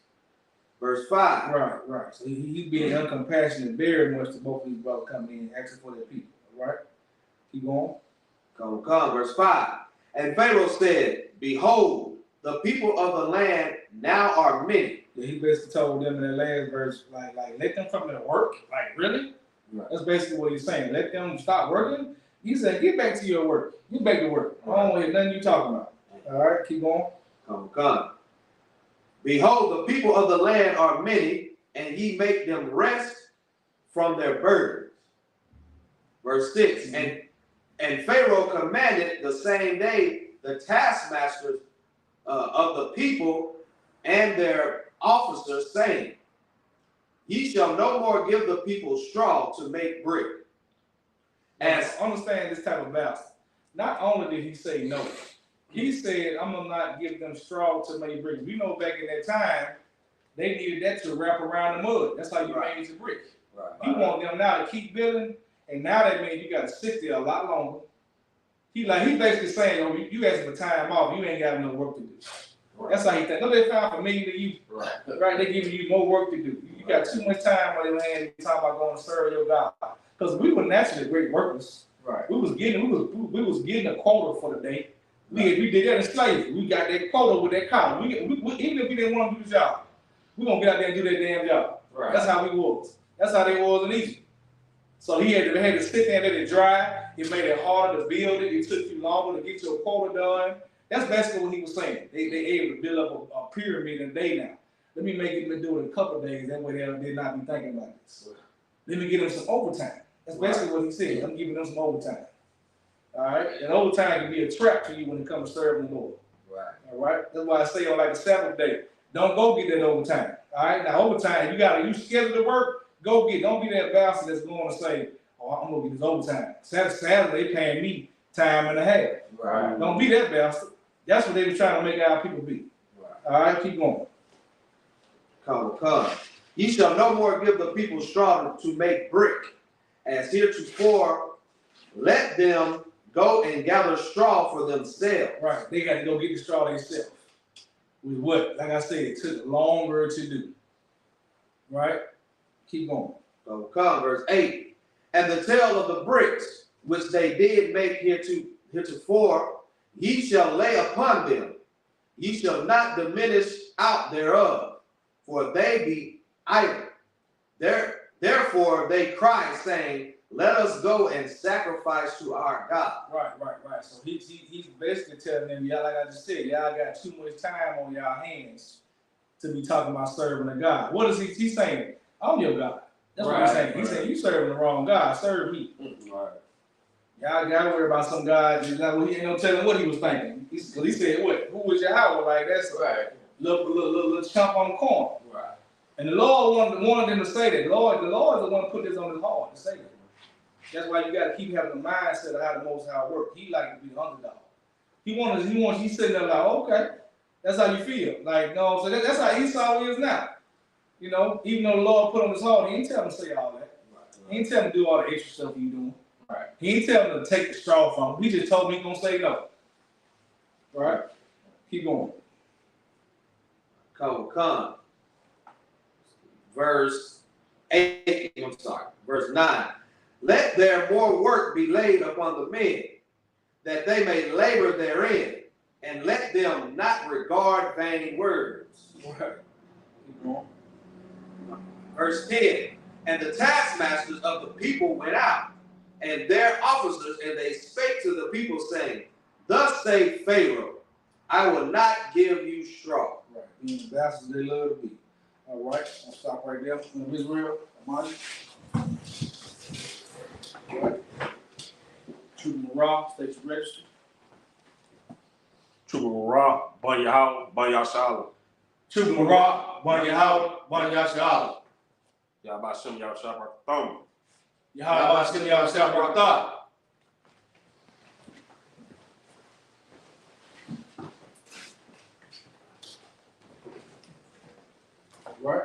Verse 5. Right. So he's being uncompassionate very much to both of these brothers coming in asking for their people. All right? Keep going. Come. Verse 5. And Pharaoh said, behold, the people of the land now are many. Yeah, he basically told them in that last verse, like let them come to work. Like, really? Right. That's basically what he's saying. Let them stop working. He said, get back to your work. Get back to work. I don't want to hear nothing you talking about. All right, keep going. Come. Behold, the people of the land are many, and ye make them rest from their burdens. Verse 6. And Pharaoh commanded the same day the taskmasters of the people and their officers, saying, ye shall no more give the people straw to make brick. And understand this type of balance. Not only did he say no, he said, I'm gonna not give them straw to make bricks. We know back in that time, they needed that to wrap around the mud. That's how you made your brick. Right. You want them now to keep building, and now that means you gotta sit there a lot longer. He basically saying, oh, you asking for time off, you ain't got no work to do. Right. That's how he think. Don't they found familiar to you? Right. They giving you more work to do. You got too much time on your hands. You talking about going to serve your God. Because we were naturally great workers. Right. We was getting a quota for the day. We did that in slavery. We got that quota with that collar. Even if we didn't want to do the job, we gonna get out there and do that damn job. Right. That's how we was. That's how they was in Egypt. So he had to sit there and let it dry. It made it harder to build it. It took you longer to get your quota done. That's basically what he was saying. They able to build up a pyramid in a day now. Let me make it do it in a couple of days. That way they'll not be thinking about this. Let me give them some overtime. That's basically what he said. I'm giving them some overtime. All right? And overtime can be a trap to you when it comes to serving the Lord. Right. All right? That's why I say on like the Sabbath day, don't go get that overtime. All right? Now overtime, you schedule to work, go get. Don't be that bastard that's going to say, oh, I'm going to get this overtime. Saturday, they paying me time and a half. Right. Don't be that bastard. That's what they were trying to make our people be. Right. All right? Keep going. Come. Ye shall no more give the people straw to make brick, as heretofore. Let them go and gather straw for themselves. Right. They got to go get the straw themselves. With what? Like I said, it took longer to do. Right? Keep going. Come, verse 8. And the tale of the bricks, which they did make heretofore, ye shall lay upon them. Ye shall not diminish out thereof, for they be idle. Therefore they cry, saying, let us go and sacrifice to our God. Right. So he's basically telling them, y'all, like I just said, y'all got too much time on y'all hands to be talking about serving a God. What is he saying? I'm your God. That's what he's saying. He's saying, you serving the wrong God. Serve me. Right. Y'all got to worry about some God. He ain't gonna tell him what he was thinking. He said, what? Who was Yahweh? Like, that's right. Little chump on the corner. Right. And the Lord wanted them to say that. The Lord is the one who put this on his heart to say that. That's why you got to keep having the mindset of how the Most High work. He like to be the underdog. He's sitting there like, okay, that's how you feel. Like, no, so that's how Esau is now. You know, even though the Lord put on his heart, he ain't tell him to say all that. Right. He ain't tell him to do all the extra stuff he doing. Right. He ain't tell him to take the straw from him. He just told me he's going to say no. Right? Keep going. Come. Verse 8, verse 9. Let their more work be laid upon the men, that they may labor therein, and let them not regard vain words. Right. Keep going. Verse 10. And the taskmasters of the people went out, and their officers, and they spake to the people, saying, thus say Pharaoh, I will not give you straw. Right. These bastards they love to be. All right, I'll stop right there. Israel, Amani. All right. Trooper Morale, state your register. Trooper Morale, Bun Yahweh, Bun Yashala. Trooper Morale, Bun Yahweh, Bun Yashala. Yahbashim Yahshua Thumb. Yahbashim Yahshua Thumb. Right.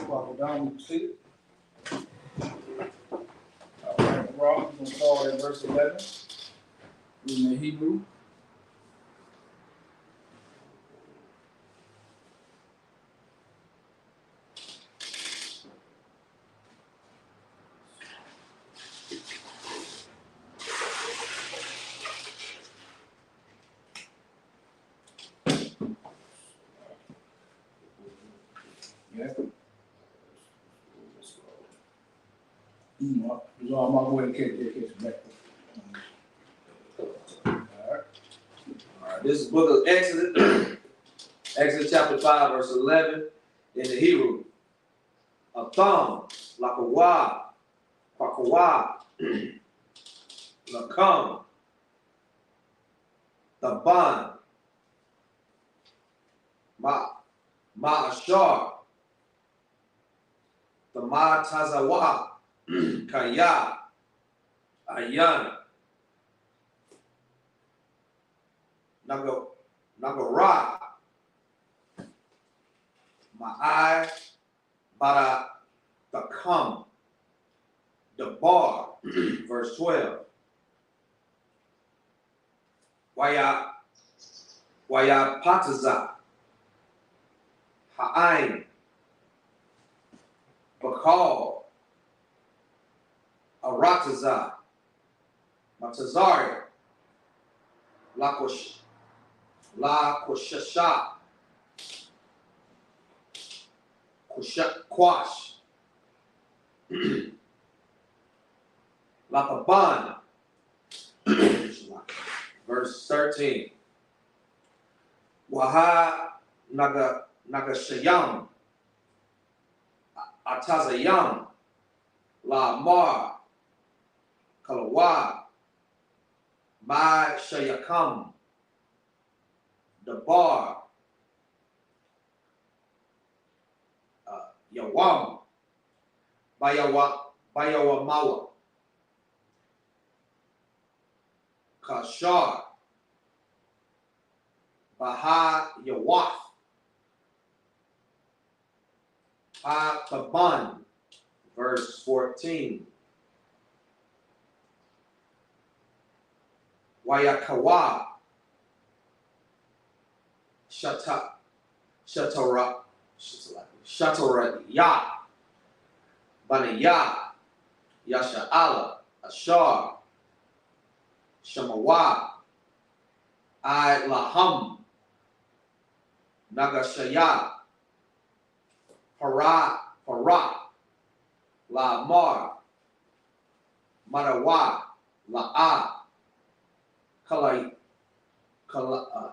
Walk down, we proceed. We're gonna start at verse 11. Reading the Hebrew. Yeah. I'm gonna go ahead and catch back. All right, this is the book of Exodus, Exodus chapter 5, verse 11, in the Hebrew. A thumb, like a wah, pakawah, lakam, the bun, ma'ashar, the ma'tazawa, kaya, ayan, nagara, ma'ai, bara, the come, the bar, verse 12. Waya pataza, ha'ain, bakal, arataza, matazaria, la koshasha, kwash, la paban, verse 13. Waha nagashayam, atazayam, la mar, kalawa, ma shayakam, the bar, yawam, bayawamawa, kashar, baha yawaf, ha taban, verse 14. Wayakawa, shatara, ya, banaya, yasha'ala, ashar, shamawa, I laham, nagashaya, para, la mar, marawa, la'a,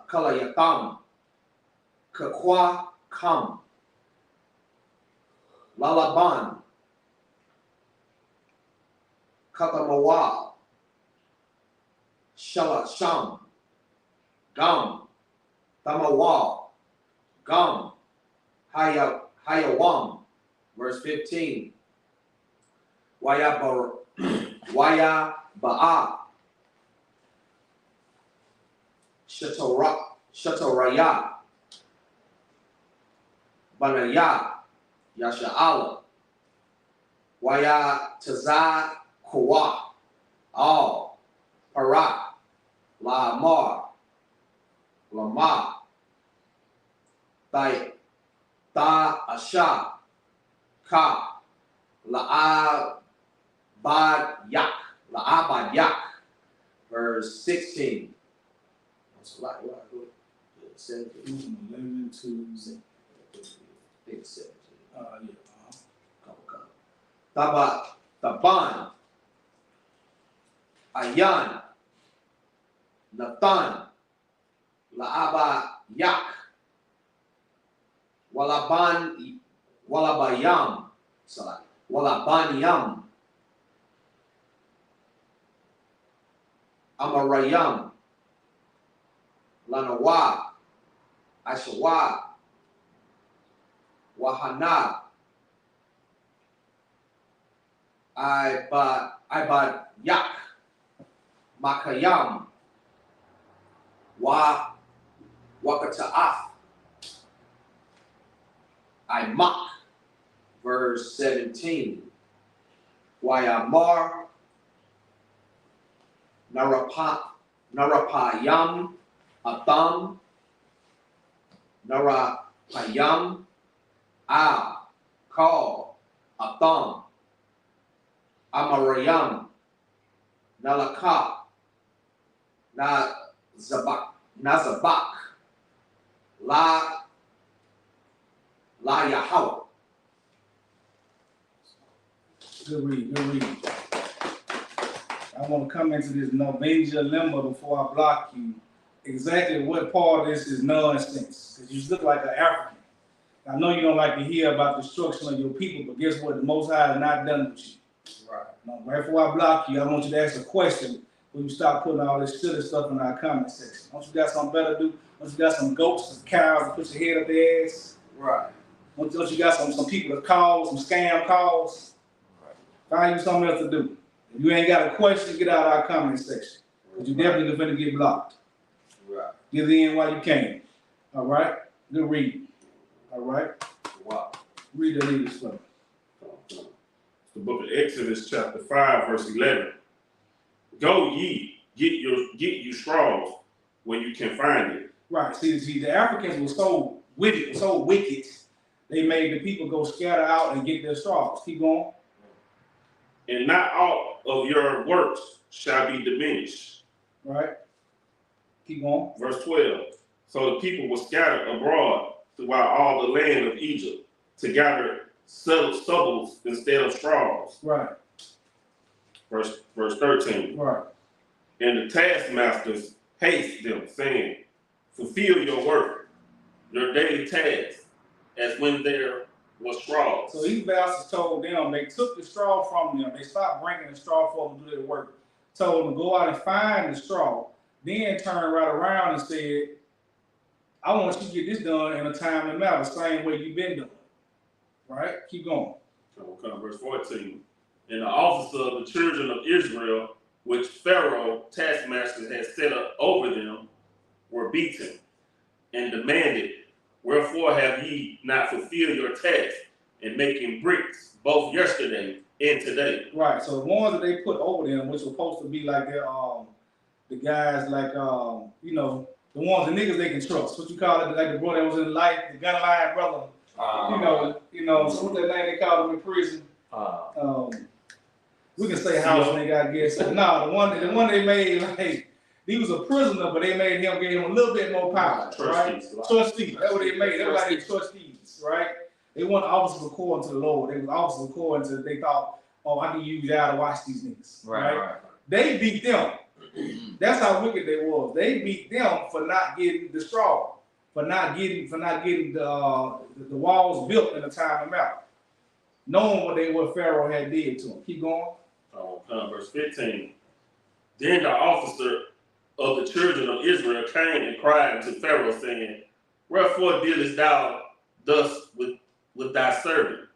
kalayatam, kakwa, kam, lalaban, katamawa, shalasham, gum, tamawa, gum, hayawam, verse 15. Waya ba'a, shataraya, banaya, yasha'ala, waya taza kuwa, all, para, la mar, lama, ta asha, ka, la'abad yak, verse 16. That's a lot. 17. 11 to Big 17. yeah. Taban, ayan, natan, la'aba yak, walabayam, walabanyam, amarayam, lanawa, ashawa, wahana, ibad yak, makayam, wakata'af, imak, verse 17. Wayamar, Narapayam, Atham, Narapayam, Kal, Atham, Amarayam, Nalaka, Nazabak, La Yahweh. Good read, good read. I want to come into this Novenger limbo before I block you. Exactly what part of this is nonsense? Because you look like an African. I know you don't like to hear about the destruction of your people, but guess what? The Most High has not done with you. Right. Now, right before I block you, I want you to ask a question when you stop putting all this silly stuff in our comment section. Don't you got something better to do? Don't you got some goats, some cows to put your head up their ass? Right. Don't you got some people to call, some scam calls? Find you something else to do. If you ain't got a question, get out of our comment section. Because you definitely gonna get blocked. Right. Get in while you can. All right? Good read. All right? Wow. Read the leaders for me. It's the book of Exodus, chapter 5, verse 11. Go ye, get you straws when you can find it. Right. See, the Africans were so wicked, they made the people go scatter out and get their straws. Keep going. And not all of your works shall be diminished. Right. Keep going. Verse 12. So the people were scattered abroad throughout all the land of Egypt to gather stubbles instead of straws. Right. Verse 13. Right. And the taskmasters haste them, saying, fulfill your work, your daily task, as when there was straws. So these bastards told them, they took the straw from them. They stopped bringing the straw for them to do their work. Told them to go out and find the straw. Then turned right around and said, I want you to get this done in a timely manner, the same way you've been doing. Right? Keep going. Verse 14. And the officer of the children of Israel, which Pharaoh taskmasters had set up over them, were beaten and demanded, wherefore have ye not fulfilled your task in making bricks both yesterday and today? Right. So the ones that they put over them, which were supposed to be like their the guys like the ones the niggas they can trust. What you call it? Like the brother that was in life, the gun line brother. So what that name they called him in prison? We can say house nigga, I guess. No, the one they made, like, he was a prisoner, but they made him, gave him a little bit more power, right? Trustees. That's what they made. They were like the trustees, right? They weren't officers according to the Lord. They was officers according to, they thought, oh, I can use y'all to watch these niggas, right? They beat them. That's how wicked they was. They beat them for not getting the straw, for not getting the walls built in a timely manner, knowing what Pharaoh had did to them. Keep going. Verse 15. Then the officer of the children of Israel came and cried unto Pharaoh, saying, wherefore dealest thou thus with thy servant?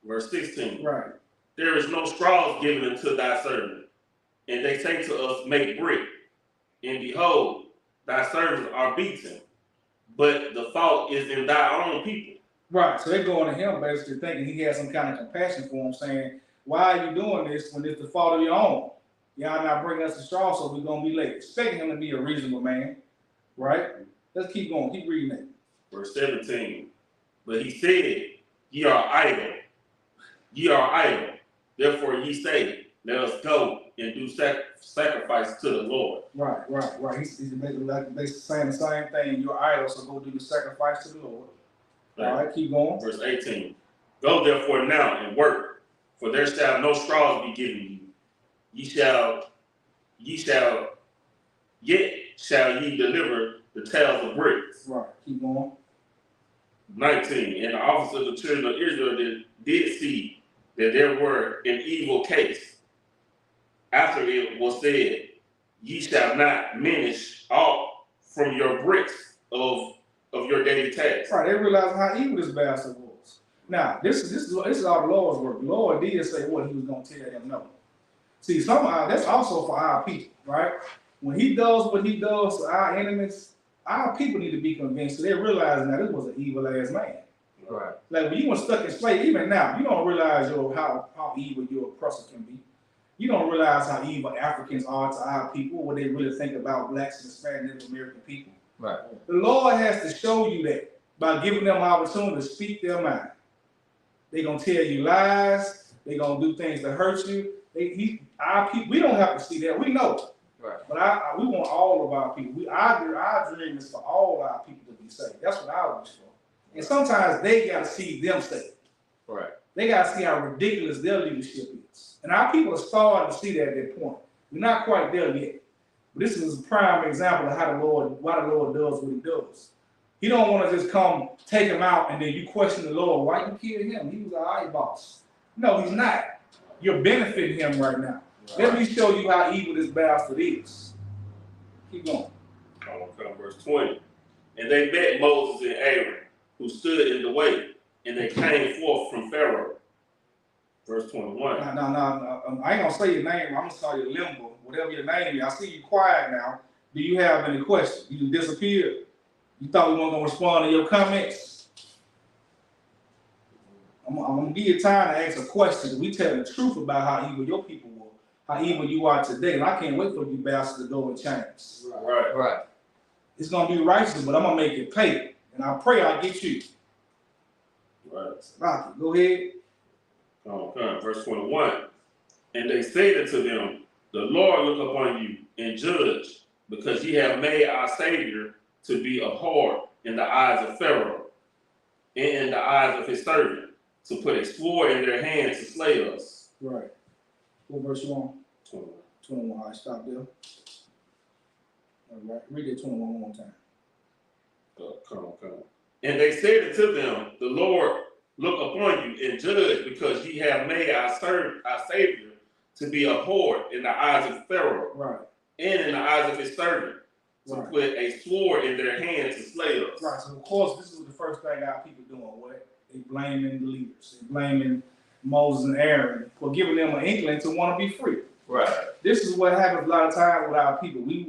Verse 16. Right. There is no straws given unto thy servant, and they say to us, make brick. And behold, thy servants are beaten, but the fault is in thy own people. Right. So they're going to him basically thinking he has some kind of compassion for him, saying, why are you doing this when it's the fault of your own? Y'all not bringing us the straw, so we're going to be late. Expecting him to be a reasonable man, right? Let's keep going. Keep reading it. Verse 17. But he said, ye are idle. Ye are idle. Therefore ye say, let us go and do sacrifice to the Lord. Right. He's basically saying the same thing. You're idle, so go do the sacrifice to the Lord. All right, keep going. Verse 18. Go therefore now and work, for there shall no straws be given you. Yet shall ye deliver the tails of bricks. Right, keep going. 19. And the officers of the children of Israel did see that there were an evil case. After it was said, ye shall not diminish aught from your bricks of your daily task. Right, they realized how evil this bastard was. Now, this is all the Lord's work. The Lord did say what he was going to tell them no. See, somehow that's also for our people, right? When he does what he does to our enemies, our people need to be convinced. So they're realizing that this was an evil ass man. Right. Like when you were stuck in slavery, even now, you don't realize how evil your oppressor can be. You don't realize how evil Africans are to our people, what they really think about blacks and Hispanic Native American people. Right. The Lord has to show you that by giving them opportunity to speak their mind. They're gonna tell you lies. They're gonna do things to hurt you. Our people, we don't have to see that. We know. Right. But we want all of our people. Our dream is for all our people to be saved. That's what I wish for. And sometimes they gotta see them saved. Right. They gotta see how ridiculous their leadership is. And our people are starting to see that at that point. We're not quite there yet. But this is a prime example of why the Lord does what he does. He don't want to just come take him out and then you question the Lord, why you kill him? He was our boss. No, he's not. You're benefiting him right now. Right. Let me show you how evil this bastard is. Keep going. Verse 20. And they met Moses and Aaron, who stood in the way, and they came forth from Pharaoh. Verse 21. No. I ain't gonna say your name. I'm gonna call you Limbo, whatever your name is. I see you quiet now. Do you have any questions? You disappeared. You thought we weren't gonna respond to your comments? I'm gonna give you time to ask a question. We tell the truth about how evil your people were, how evil you are today, and I can't wait for you bastards to go in chains. Right. It's gonna be righteous, but I'm gonna make it pay, and I pray I get you. Right. Rocky, go ahead. Okay. Verse 21. And they said unto them, the Lord look upon you and judge, because ye have made our Savior to be a whore in the eyes of Pharaoh, and in the eyes of his servant, to put a sword in their hands to slay us. Right. What verse you on? 21. 21. All right, stop there. All right. Read that 21 one more time. Come on. And they said unto them, the Lord look upon you and judge, because ye have made our Savior to be a whore in the eyes of Pharaoh, right, and in the eyes of his servant, to right, put a sword in their hands to slay us. Right. So of course, this is the first thing our people doing. What? They blaming the leaders. They blaming Moses and Aaron for giving them an inkling to want to be free. Right. This is what happens a lot of times with our people. We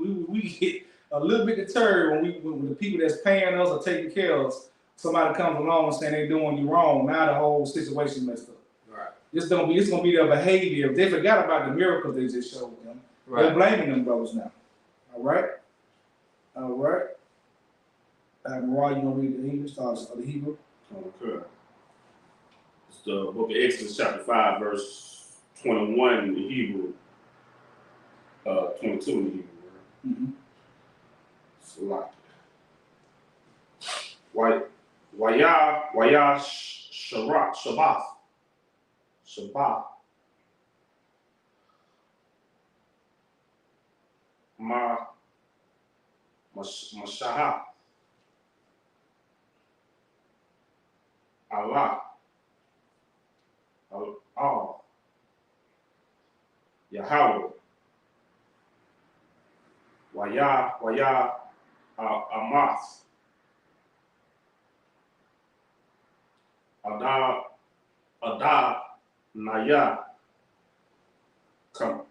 get a little bit deterred when the people that's paying us or taking care of us, somebody comes along and saying they're doing you wrong. Now the whole situation messed up. Right. It's gonna be their behavior. If they forgot about the miracles they just showed them, right, they're blaming them brothers now. All right. Mariah, you gonna read the English or the Hebrew? Okay. It's the book of Exodus, chapter 5, verse 21 in the Hebrew. 22 in the Hebrew. Mm-hmm. It's a lot. Waya Shabbat. Mashaha. Allah. Yahweh. Waya Amas. Ada Naya. Come.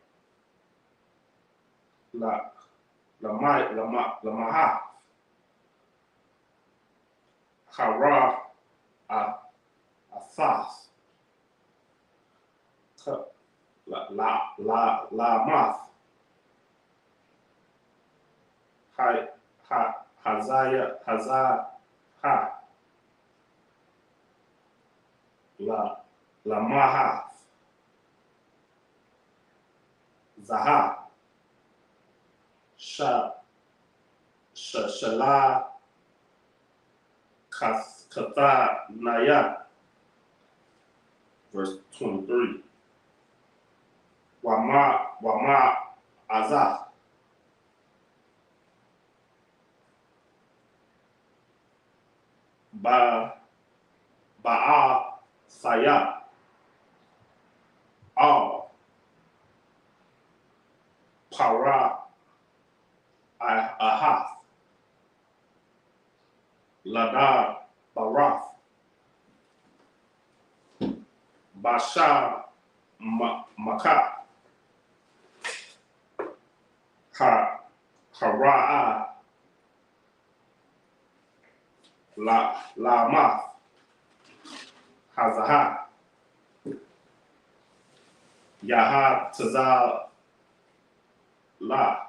Lamaha. Hara Asas. Math. Hazaya. Lamaha. Zaha. Shala. Kata Naya. Verse 23. Wama Azah. Ba'a Saya. Al. Para Ahath. Lada Barath. Basha Maka. Hara'a Lamath. Hazaha. Yaha Tazah La.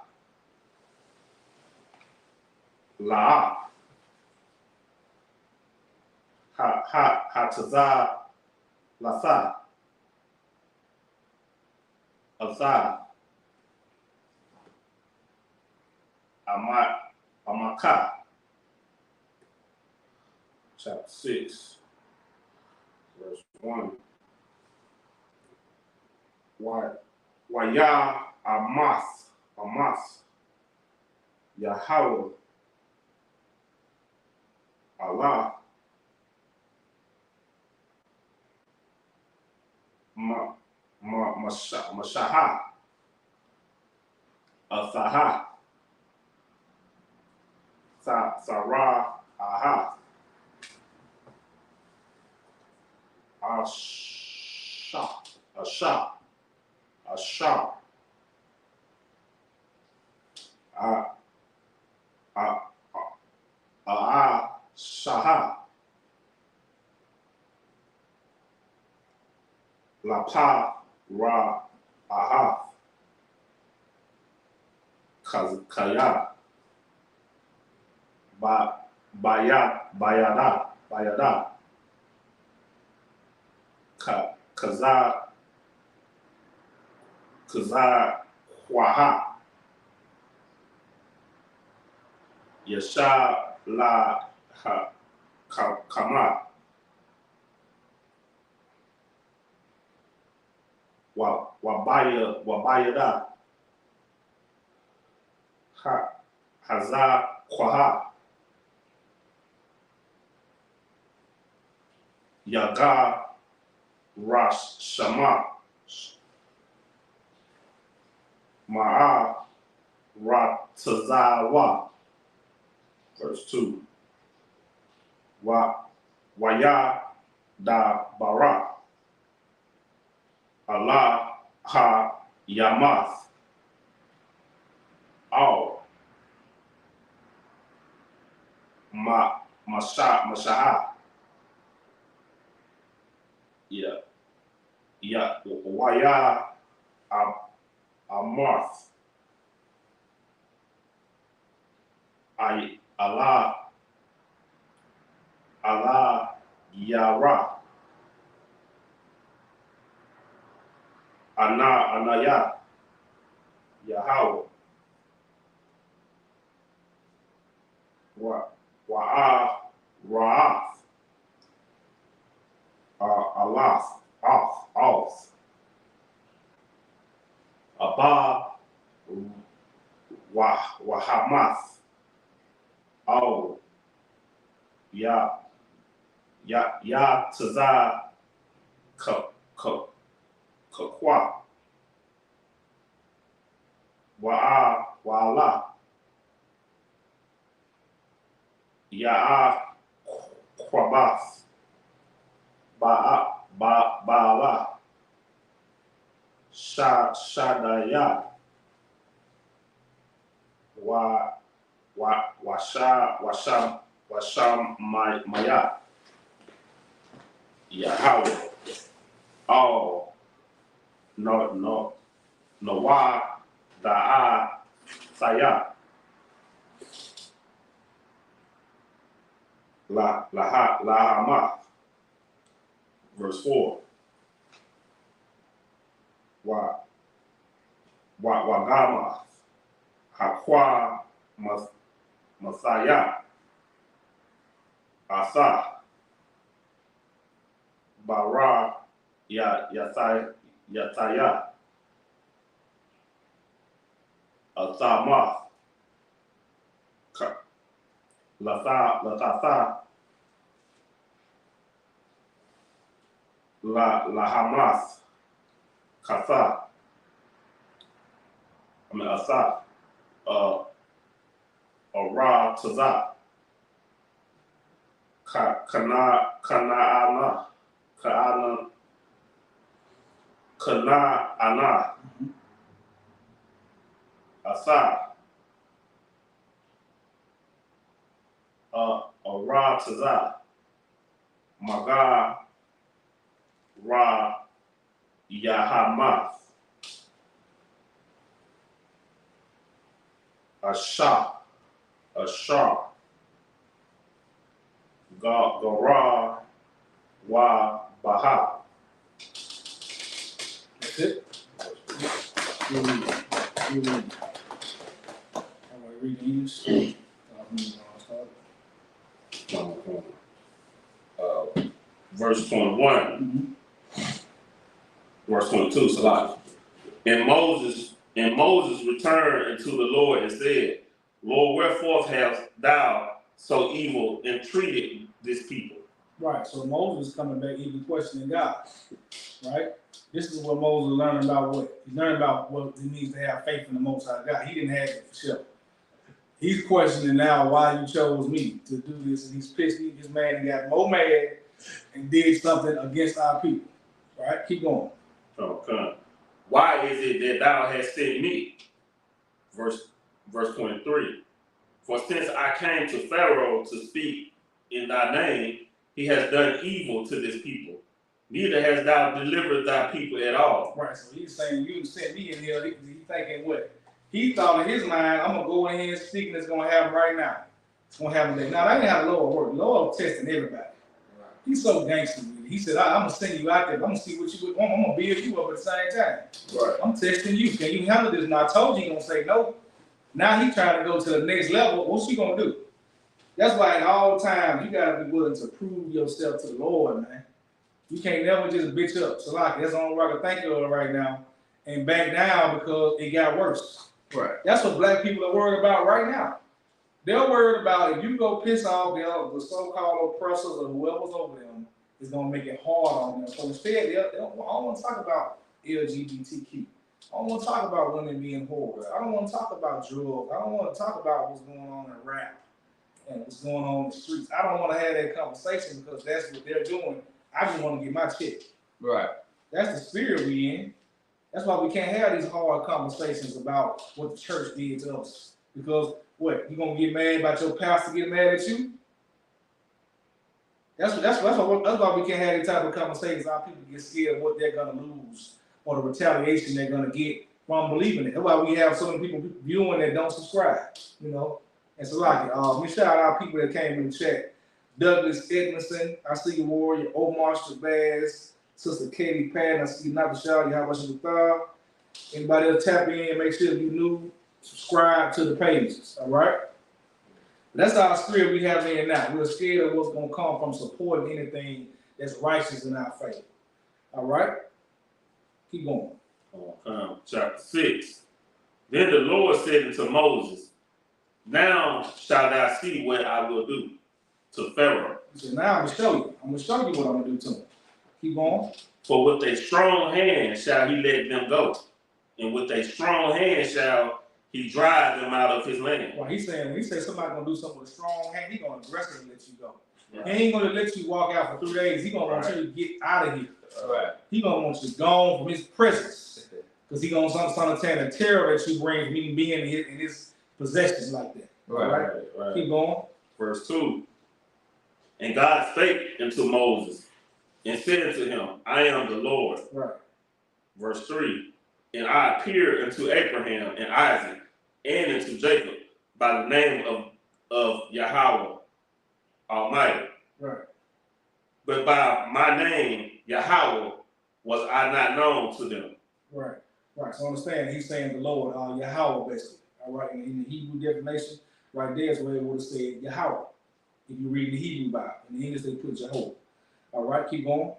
La. Ha Tazah Lasa. Asa. Amaka. Chapter 6, verse 1. Waya Amas, Yahweh, Allah, Mashaha, Asaha, Sarah, Aha, Asha, Shaha, Lapa, Ra, Aha, Kaya, Bayada, Kaza, Kwaha, Yasha, La, Kama, Wabayada, Haza, Kwaha, Yaga, Rash, Shama, Ma'a, Ratazawa. Verse 2. Waya da Bara. Allah ha Yamath. All. Mashaha. Yeah. Waya Amarth. Allah Yara. Anaya. Yahweh. Ra'ath. Allah. Off. Abba. Wahamath. Oh. Ya Tazah Kakwa. Wa'ala. Ya'a Kwabath. Ba'ala. Shadaya. Washam Maya. Yahweh. Oh, no, Noah, Da'a, Saya. Lahama. Verse 4. Wagama. Hakwa Messiah. Asa. Bara Yataya. Asamath. Lathatha. Lahamath. Katha. Asa. Ara Tazah. Kana'ana. Asa. Ara Tazah. Maga Ra Yahamath. Ashar, Garah, Wa, Baha. That's it. You read. You read. All right, read English. Verse 21, verse 22, Salah. And Moses returned unto the Lord and said, Lord, wherefore hast thou so evil entreated this people? Right, so Moses is coming back even questioning God, right? This is what Moses learned about what? He learned about what it means to have faith in the Most High God. He didn't have it for sure. He's questioning now why you chose me to do this, and he's pissed. This man got more mad and did something against our people, right? Keep going. Okay. Why is it that thou hast sent me? Verse 23. For since I came to Pharaoh to speak in thy name, he has done evil to this people. Neither hast thou delivered thy people at all. Right, so he's saying you sent me in here. He thinking what? He thought in his mind, I'm gonna go in here and speak, and it's gonna happen right now. It's gonna happen today. Now that ain't how the Lord works. The Lord testing everybody. He's so gangster with it. He said, I'm gonna send you out there. I'm gonna see what you want. I'm gonna build you up at the same time. Right. I'm testing you. Can you handle this? And I told you he gonna say no. Now he trying to go to the next level. What's he gonna do? That's why at all times you gotta be willing to prove yourself to the Lord, man. You can't never just bitch up. So like that's the only way I can think of right now. And back down because it got worse. Right. That's what black people are worried about right now. They're worried about if you go piss off the so-called oppressors or whoever's over them, it's gonna make it hard on them. So instead, I don't want to talk about LGBTQ. I don't want to talk about women being whores. I don't want to talk about drugs. I don't want to talk about what's going on in rap and what's going on in the streets. I don't want to have that conversation because that's what they're doing. I just want to get my check. Right. That's the spirit we in. That's why we can't have these hard conversations about what the church did to us. Because what, you gonna get mad about your pastor getting mad at you? That's why we can't have these type of conversations. Our people get scared of what they're gonna lose or the retaliation they're gonna get from believing it. That's why we have so many people viewing that don't subscribe, you know. And so like we shout out people that came in the chat. Douglas Edmondson, I see you, Warrior, Omar Shabazz, Sister Katie Patton, I see you, not the shout, you have much of the thought. Anybody else tap in, make sure you new, subscribe to the pages, all right? That's our spirit we have in now. We're scared of what's gonna come from supporting anything that's righteous in our faith, all right? Keep going. Chapter 6. Then the Lord said unto Moses, now shalt thou see what I will do to Pharaoh. He said, now I'm gonna show you. I'm gonna show you what I'm gonna do to him. Keep going. For with a strong hand shall he let them go, and with a strong hand shall he drive them out of his land. Well, he's saying, when he says somebody's gonna do something with a strong hand, he's gonna aggressively let you go. Right. He ain't gonna let you walk out for 3 days. He's gonna want you to get out of here. Right. He's gonna want you gone from his presence. Because he's gonna understand the terror that you bring from even being in his possessions like that. Right. Keep going. Verse 2. And God spake unto Moses and said unto him, I am the Lord. Right. Verse 3. And I appeared unto Abraham and Isaac and unto Jacob by the name of Yahweh Almighty. Right. But by my name, Yahweh, was I not known to them. Right. Right. So understand, he's saying the Lord, Yahweh, basically. All right. And in the Hebrew definition, right there is where it would have said Yahweh. If you read the Hebrew Bible, in English they put Jehovah. All right, keep going.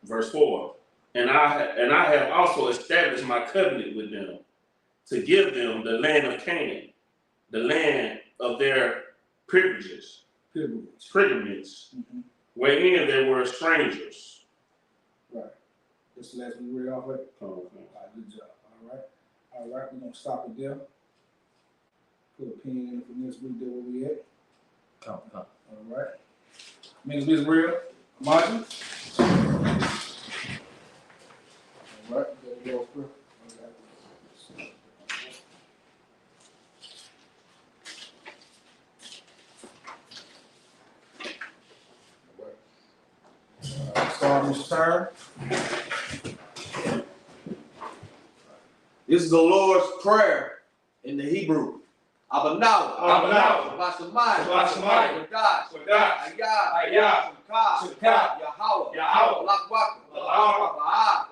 Verse 4. And I have also established my covenant with them to give them the land of Canaan, the land of their privileges, wherein they were strangers. Right. This last we read off it. Okay. All right, good job. All right, we're gonna stop it there. Put a pin in it for next week. There where we at. Come. All right. Minister Israel, Martin. All right, there we go. Start this turn. This is the Lord's Prayer in In the Hebrew. Abanawa. Abanawa. Bashamai. Bashamai. Wadash. Wadash. Ayah. Ayah. Shukah. Yahweh. Yahweh. Lakwaka. Lakwaka.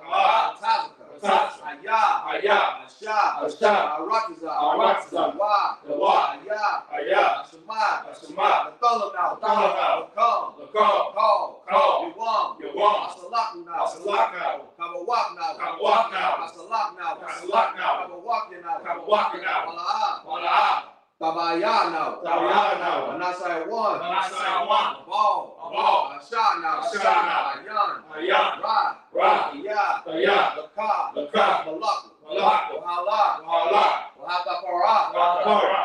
Ba'a. Tazaka. Tazaka. Ayah. Ayah. Ashah. Ashah. Arakiza. Arakiza. Wa. Wa. Ayah. Ayah. Shemai. Shemai. Nathalanau. Nathalanau. Lakam. Lakam. Call. Call. Yawam. Yawam. Asalaknau. Asalaknau. Kabawaknau. Kabawaknau. Asalaknau. Asalaknau. Kabawaknau. Kabawaknau. Wala'a. Wala'a. Tabayanau. Tabayanau. Anasai one. Anasai one. Abal. Abal. Ashanau. Ashanau. Ayan. Ayan. Ra. Ra. Iya. Iya. Laka. Laka. Malaku. Malaku. Wahala. Wahala. Wahatapara. Wahatapara.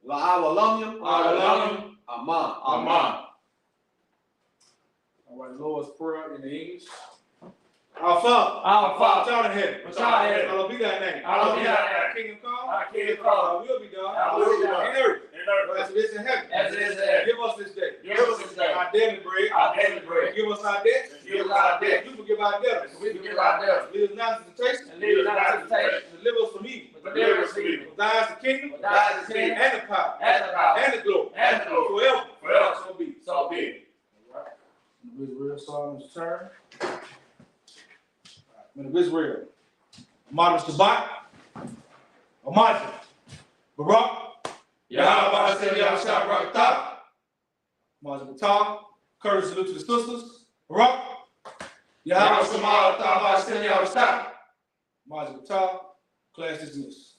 La'awalamyam. Awalam. Aman. Aman. All right, Lord's Prayer in the English. Our Father. Our Father. Which art in heaven. Which art in heaven. Hallowed be thy name. Hallowed be thy name. Thy kingdom come. Thy kingdom come. Thy will be done. Thy will be done. In earth. In earth. As it is in heaven. As it is in heaven. Give us this day. Give us this day our daily bread. our daily bread. Give us our debts. Give us our debts. You forgive our debtors. We forgive our debtors. Lead us not into temptation. And lead us not into temptation. And deliver us from evil. But deliver us from evil. For thine is the kingdom. For thine is the kingdom. And the power. And the power. And the glory. And the glory. Forever. Forever. So be. So be it. Israel Solomon's turn. When of Israel. Amad Shabbat. Amad. Barak. Yahweh Hashem Yahshua Barakatah. Amad Batar. Courage salute to the sisters. Barak. Yahweh Hashem Yahshua Barakatah. Amad Batar. Class dismissed.